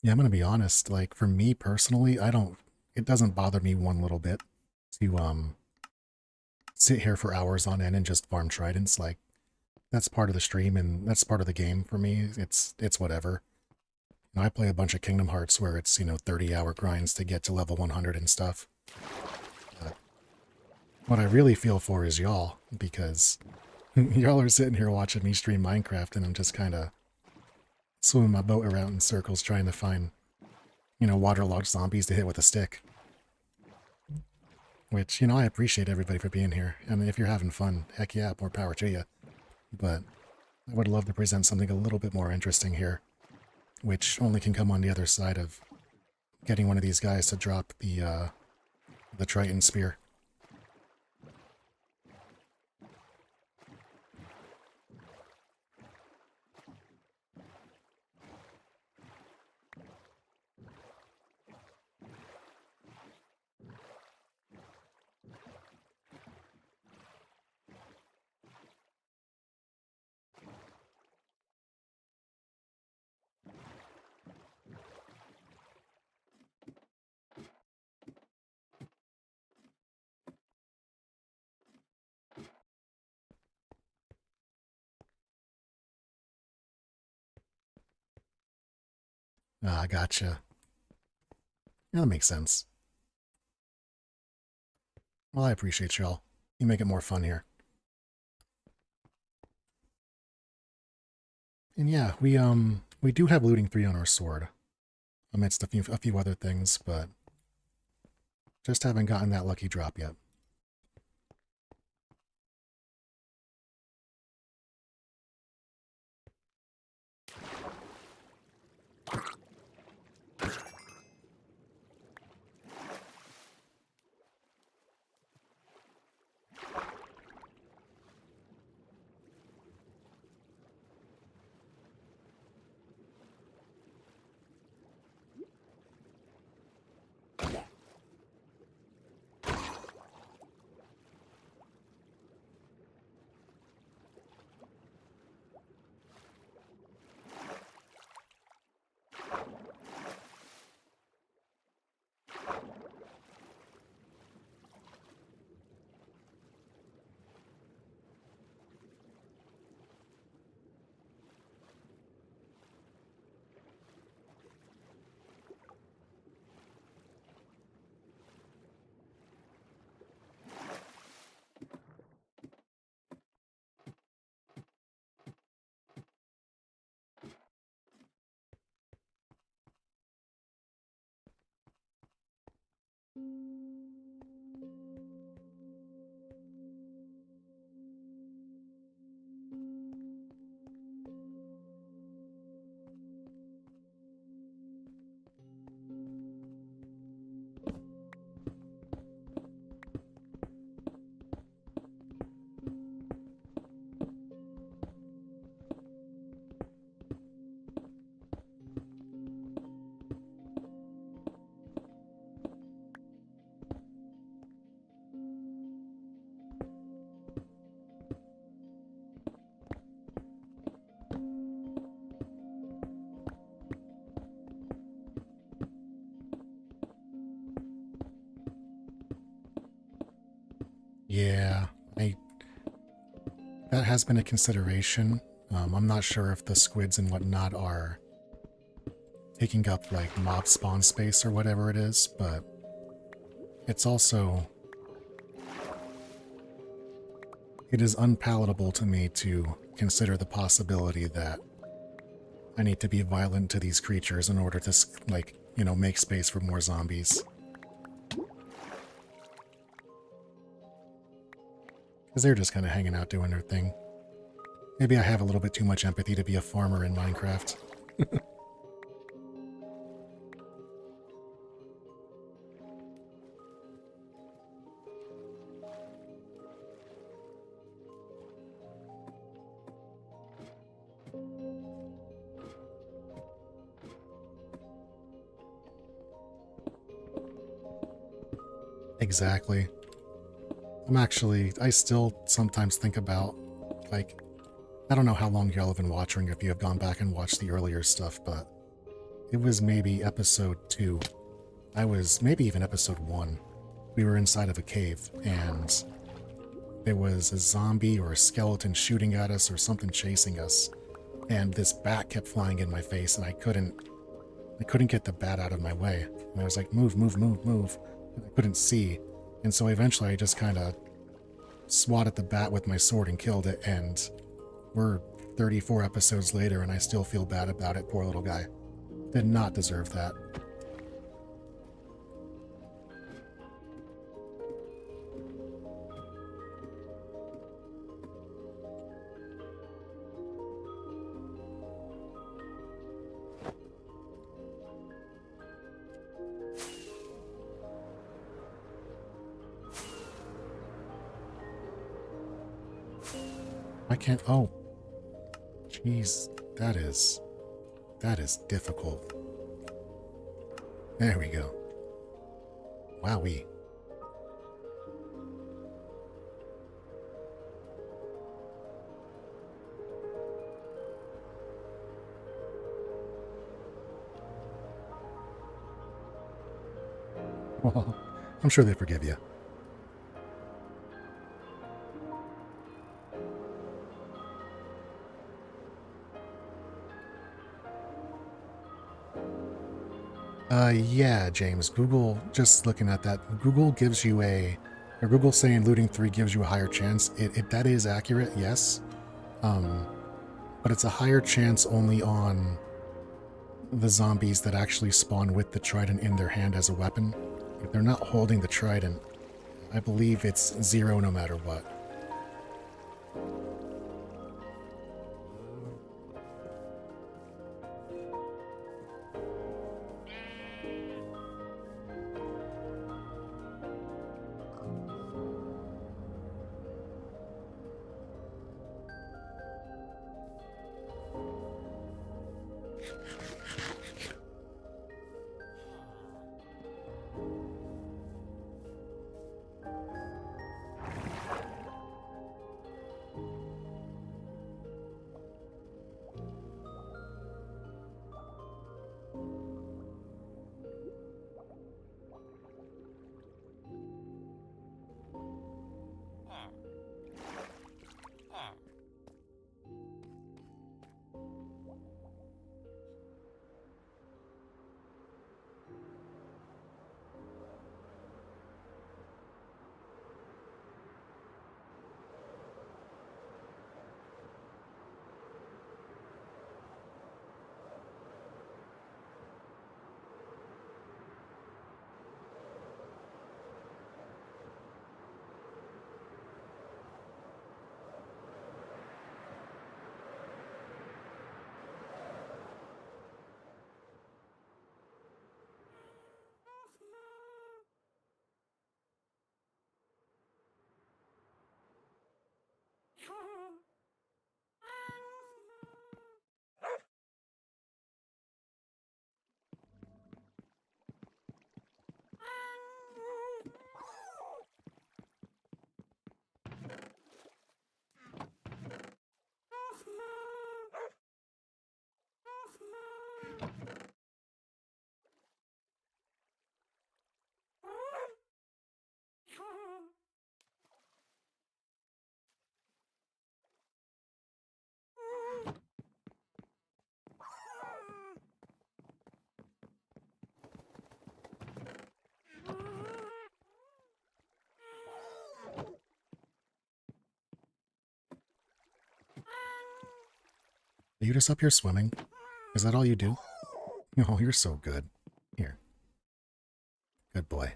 S1: Yeah, I'm gonna be honest, like, for me personally, it doesn't bother me one little bit to, sit here for hours on end and just farm tridents. Like, that's part of the stream and that's part of the game for me. It's whatever. I play a bunch of Kingdom Hearts where it's, 30-hour grinds to get to level 100 and stuff. But what I really feel for is y'all, because y'all are sitting here watching me stream Minecraft and I'm just kind of swimming my boat around in circles trying to find, waterlogged zombies to hit with a stick. Which, I appreciate everybody for being here. And if you're having fun, heck yeah, more power to you. But I would love to present something a little bit more interesting here, which only can come on the other side of getting one of these guys to drop the Triton Spear. Ah, gotcha. Yeah, that makes sense. Well, I appreciate y'all. You make it more fun here. And yeah, we do have looting 3 on our sword, amidst a few other things, but just haven't gotten that lucky drop yet. Yeah, that has been a consideration. I'm not sure if the squids and whatnot are taking up like mob spawn space or whatever it is, but it's also, it is unpalatable to me to consider the possibility that I need to be violent to these creatures in order to, like, you know, make space for more zombies. Because they're just kind of hanging out doing their thing. Maybe I have a little bit too much empathy to be a farmer in Minecraft. Exactly. I still sometimes think about, like, I don't know how long y'all have been watching, if you have gone back and watched the earlier stuff, but it was maybe episode 2. Maybe even episode 1. We were inside of a cave, and there was a zombie or a skeleton shooting at us or something chasing us, and this bat kept flying in my face, and I couldn't get the bat out of my way. And I was like, move, move, move, move. And I couldn't see. And so eventually I just kind of swatted the bat with my sword and killed it, and we're 34 episodes later and I still feel bad about it. Poor little guy. Did not deserve that. I can't... Oh. Jeez. That is difficult. There we go. Wowee. Well, I'm sure they forgive you. Yeah, James. Google, just looking at that, Google gives you or Google saying looting 3 gives you a higher chance. That is accurate, yes. Um, but it's a higher chance only on the zombies that actually spawn with the trident in their hand as a weapon. If they're not holding the trident, I believe it's 0 no matter what. Are you just up here swimming? Is that all you do? Oh, you're so good. Here. Good boy.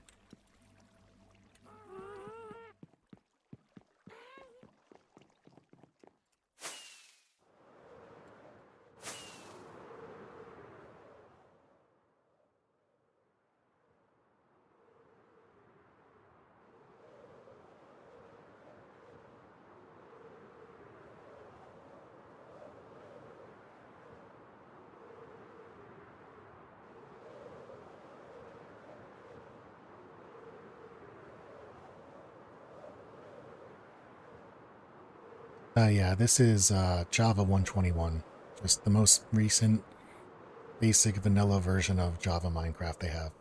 S1: Yeah, this is Java 121. Just the most recent basic vanilla version of Java Minecraft they have.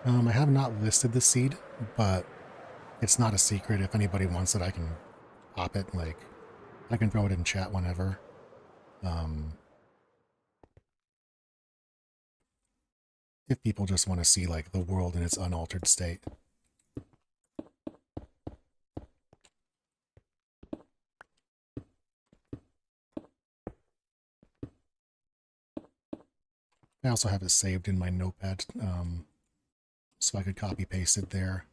S1: I have not listed the seed, but it's not a secret. If anybody wants it, I can pop it. Like, I can throw it in chat whenever. If people just want to see, like, the world in its unaltered state. I also have it saved in my notepad, so I could copy paste it there.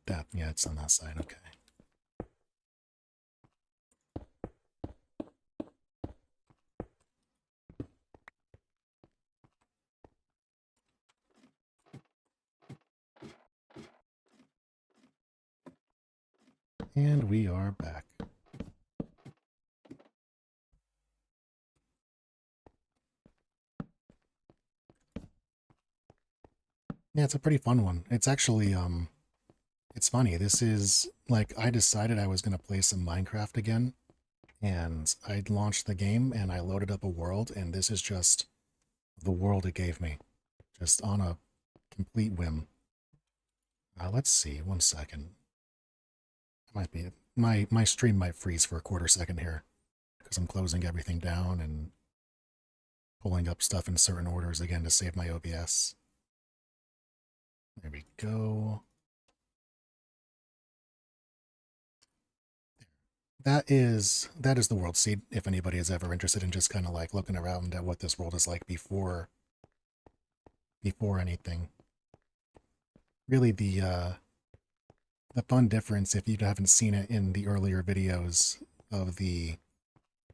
S1: That, yeah, it's on that side, okay. And we are back. Yeah, it's a pretty fun one. It's actually, it's funny. This is, like, I decided I was going to play some Minecraft again, and I launched the game, and I loaded up a world, and this is just the world it gave me. Just on a complete whim. Let's see, 1 second. Might be, my stream might freeze for a quarter second here, because I'm closing everything down and pulling up stuff in certain orders again to save my OBS. There we go. That is the world seed, if anybody is ever interested in just kind of like looking around at what this world is like before anything. Really the fun difference, if you haven't seen it in the earlier videos of the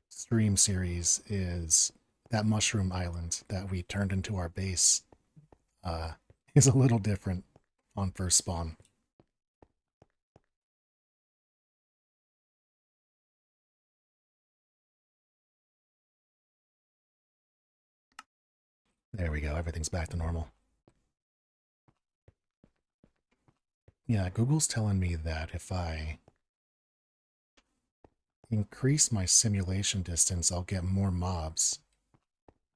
S1: stream series, is that mushroom island that we turned into our base is a little different on first spawn. There we go, everything's back to normal. Yeah, Google's telling me that if I increase my simulation distance, I'll get more mobs.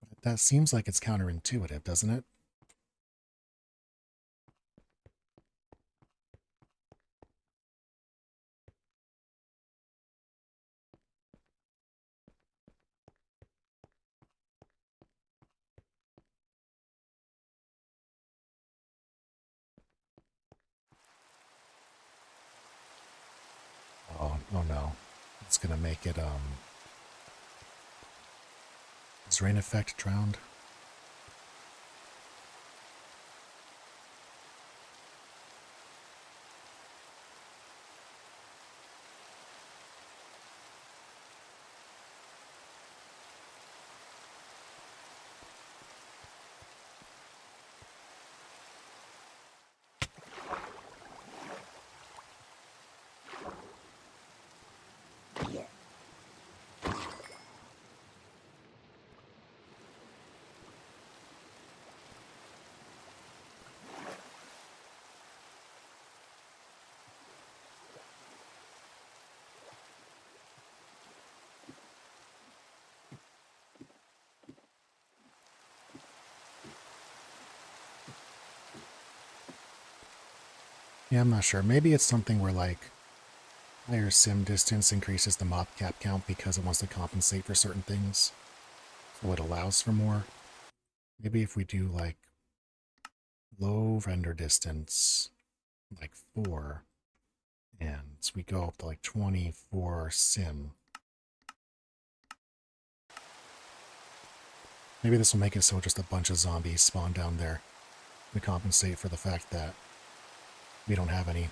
S1: But that seems like it's counterintuitive, doesn't it? Oh no. It's gonna make it, is rain effect drowned? Yeah, I'm not sure. Maybe it's something where, like, higher sim distance increases the mob cap count because it wants to compensate for certain things. So it allows for more. Maybe if we do, like, low render distance, like 4, and we go up to, like, 24 sim. Maybe this will make it so just a bunch of zombies spawn down there to compensate for the fact that we don't have any.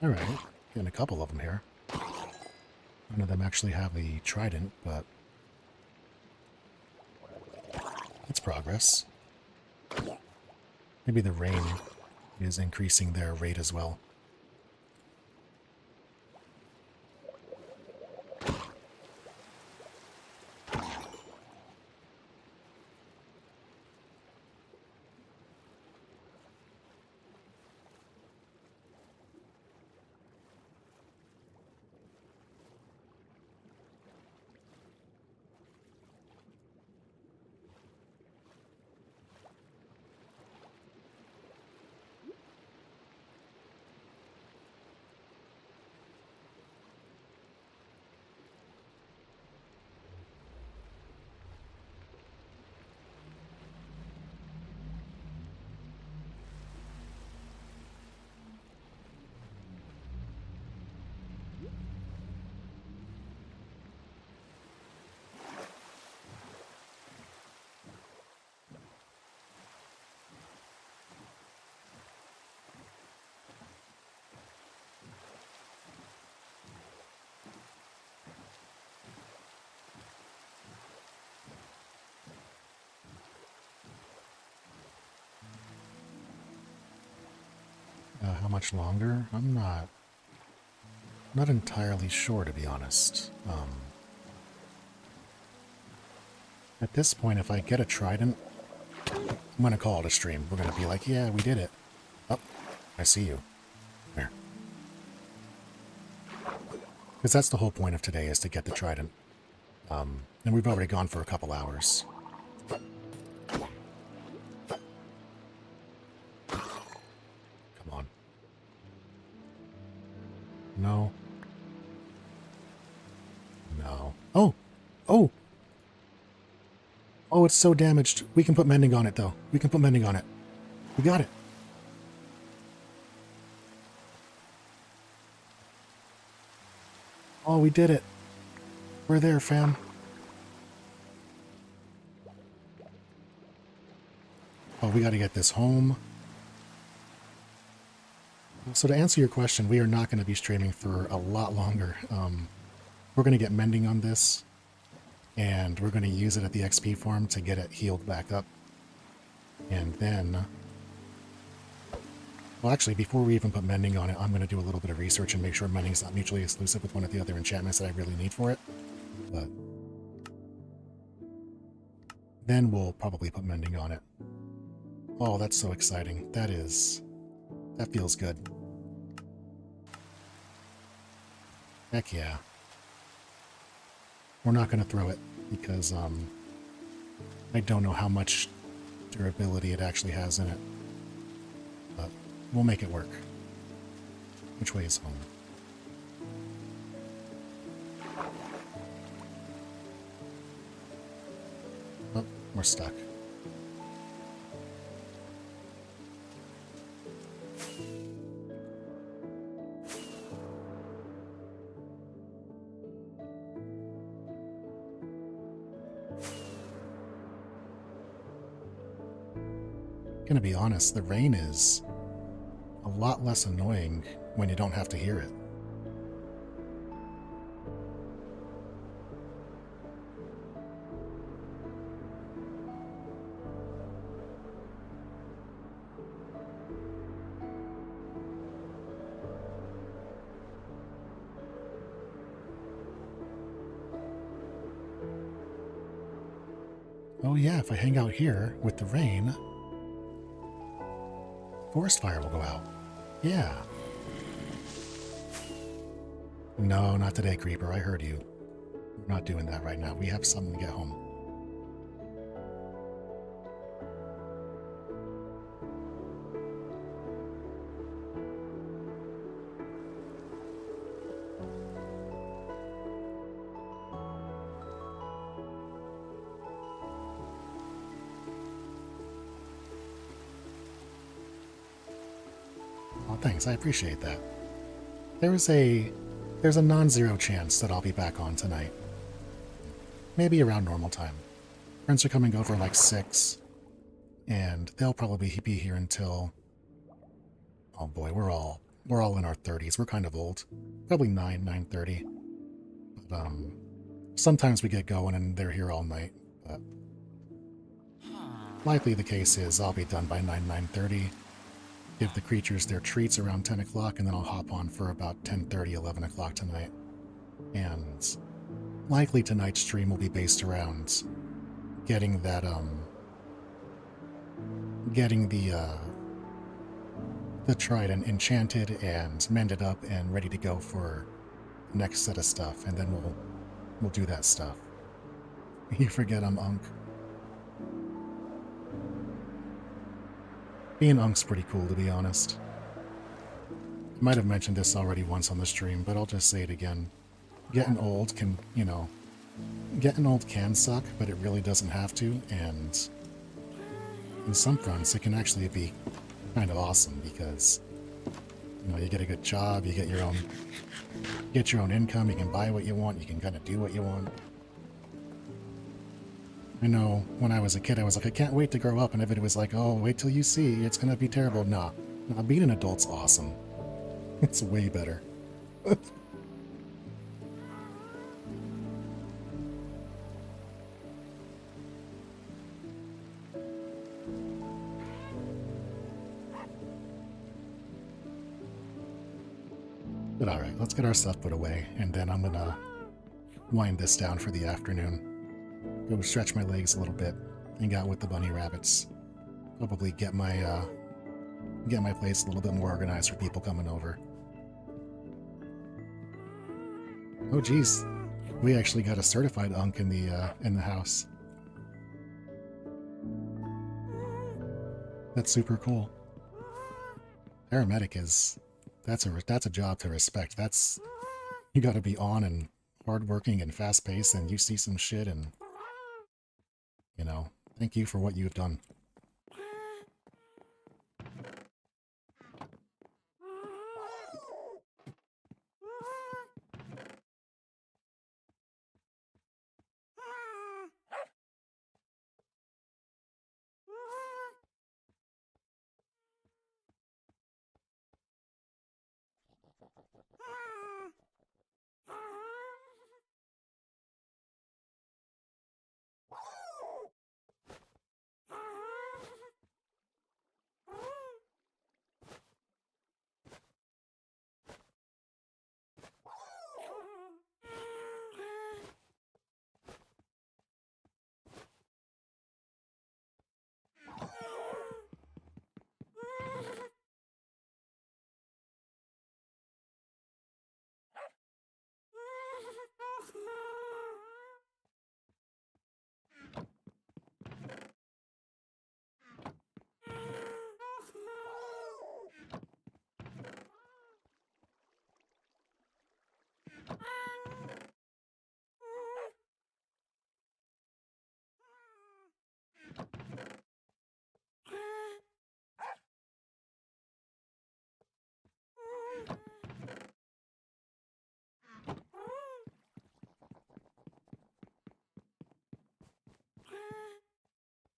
S1: Alright, Getting a couple of them here. None of them actually have the trident, but it's progress. Maybe the rain is increasing their rate as well. How much longer? I'm not entirely sure, to be honest. At this point, if I get a trident, I'm going to call it a stream. We're going to be like, yeah, we did it. Oh, I see you. There. Because that's the whole point of today, is to get the trident. And we've already gone for a couple hours. Come on. No. No. Oh! Oh! Oh, it's so damaged. We can put mending on it, though. We can put mending on it. We got it. Oh, we did it. We're there, fam. Oh, we got to get this home. So to answer your question, we are not going to be streaming for a lot longer. We're going to get mending on this. And we're going to use it at the XP farm to get it healed back up. And then... Well, actually, before we even put mending on it, I'm going to do a little bit of research and make sure mending's not mutually exclusive with one of the other enchantments that I really need for it. But... then we'll probably put mending on it. Oh, that's so exciting. That feels good. Heck yeah. We're not going to throw it because I don't know how much durability it actually has in it. But we'll make it work. Which way is home? Oh, we're stuck. Gonna be honest, the rain is a lot less annoying when you don't have to hear it. Oh yeah, if I hang out here with the rain, forest fire will go out. Yeah. No, not today, Creeper. I heard you. We're not doing that right now. We have something to get home. Thanks, I appreciate that. There's a non-zero chance that I'll be back on tonight. Maybe around normal time. Friends are coming over like 6, and they'll probably be here until... oh boy, we're all we're all in our 30s. We're kind of old. Probably 9:30. But sometimes we get going and they're here all night. But likely the case is I'll be done by 9:30. Give the creatures their treats around 10 o'clock, and then I'll hop on for about 10:30, 11 o'clock tonight. And likely tonight's stream will be based around getting that, getting the trident enchanted and mended up and ready to go for the next set of stuff, and then we'll do that stuff. You forget I'm Unk. Being Unk's pretty cool, to be honest. I might have mentioned this already once on the stream, but I'll just say it again. Getting old can, you know, getting old can suck, but it really doesn't have to, and in some fronts it can actually be kind of awesome because, you know, you get a good job, you get your own income, you can buy what you want, you can kind of do what you want. I know when I was a kid I was like, I can't wait to grow up, and everybody was like, oh, wait till you see, it's gonna be terrible. Nah, being an adult's awesome. It's way better. But alright, let's get our stuff put away, and then I'm gonna wind this down for the afternoon. Go stretch my legs a little bit, hang out with the bunny rabbits. Probably get my place a little bit more organized for people coming over. Oh geez, we actually got a certified Unk in the house. That's super cool. Paramedic is that's a job to respect. That's, you got to be on and hardworking and fast paced, and you see some shit, and you know, thank you for what you've done.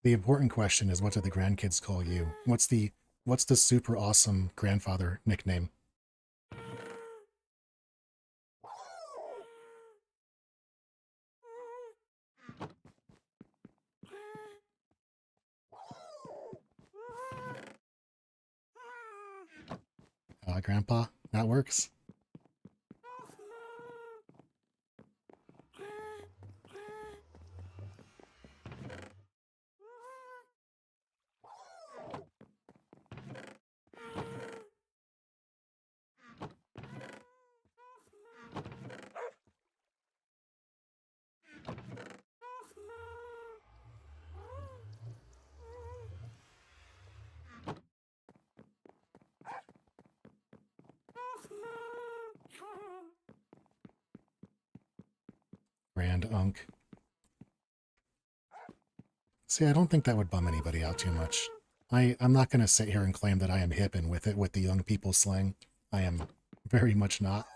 S1: The important question is, what do the grandkids call you? What's the super awesome grandfather nickname? Grandpa? That works. Grand Unk. See, I don't think that would bum anybody out too much. I'm not going to sit here and claim that I am hip and with it with the young people slang. I am very much not.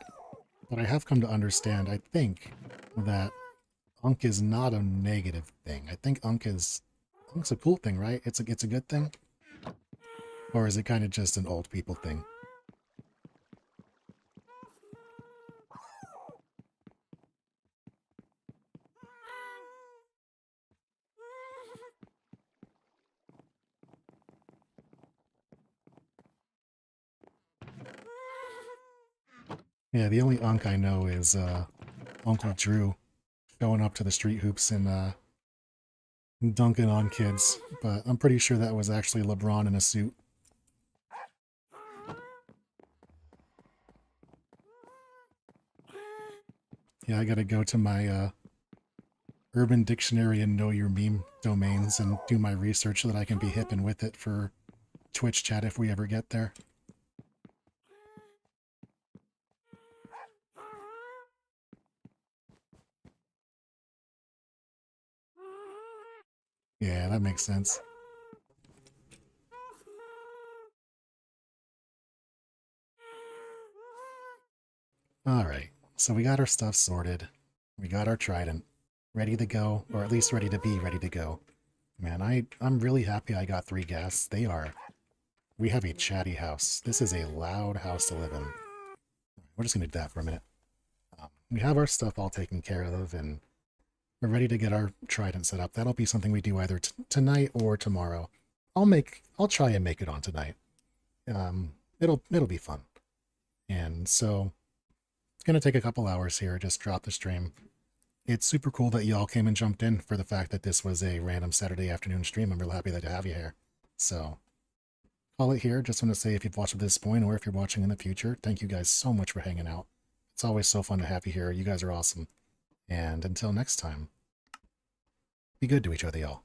S1: But I have come to understand, I think, that Unk is not a negative thing. I think Unk's a cool thing, right? It's a good thing? Or is it kind of just an old people thing? Yeah, the only unk I know is Uncle Drew going up to the street hoops and dunking on kids, but I'm pretty sure that was actually LeBron in a suit. Yeah, I gotta go to my Urban Dictionary and Know Your Meme domains and do my research so that I can be hip and with it for Twitch chat if we ever get there. Yeah, that makes sense. Alright, so we got our stuff sorted. We got our trident. Ready to go, or at least ready to be ready to go. Man, I'm really happy I got 3 guests. We have a chatty house. This is a loud house to live in. We're just gonna do that for a minute. We have our stuff all taken care of, and we're ready to get our trident set up. That'll be something we do either tonight or tomorrow. I'll try and make it on tonight. It'll be fun. And so it's gonna take a couple hours here. Just drop the stream. It's super cool that y'all came and jumped in for the fact that this was a random Saturday afternoon stream. I'm real happy to have you here. So call it here. Just want to say if you've watched at this point or if you're watching in the future, thank you guys so much for hanging out. It's always so fun to have you here. You guys are awesome. And until next time, be good to each other, y'all.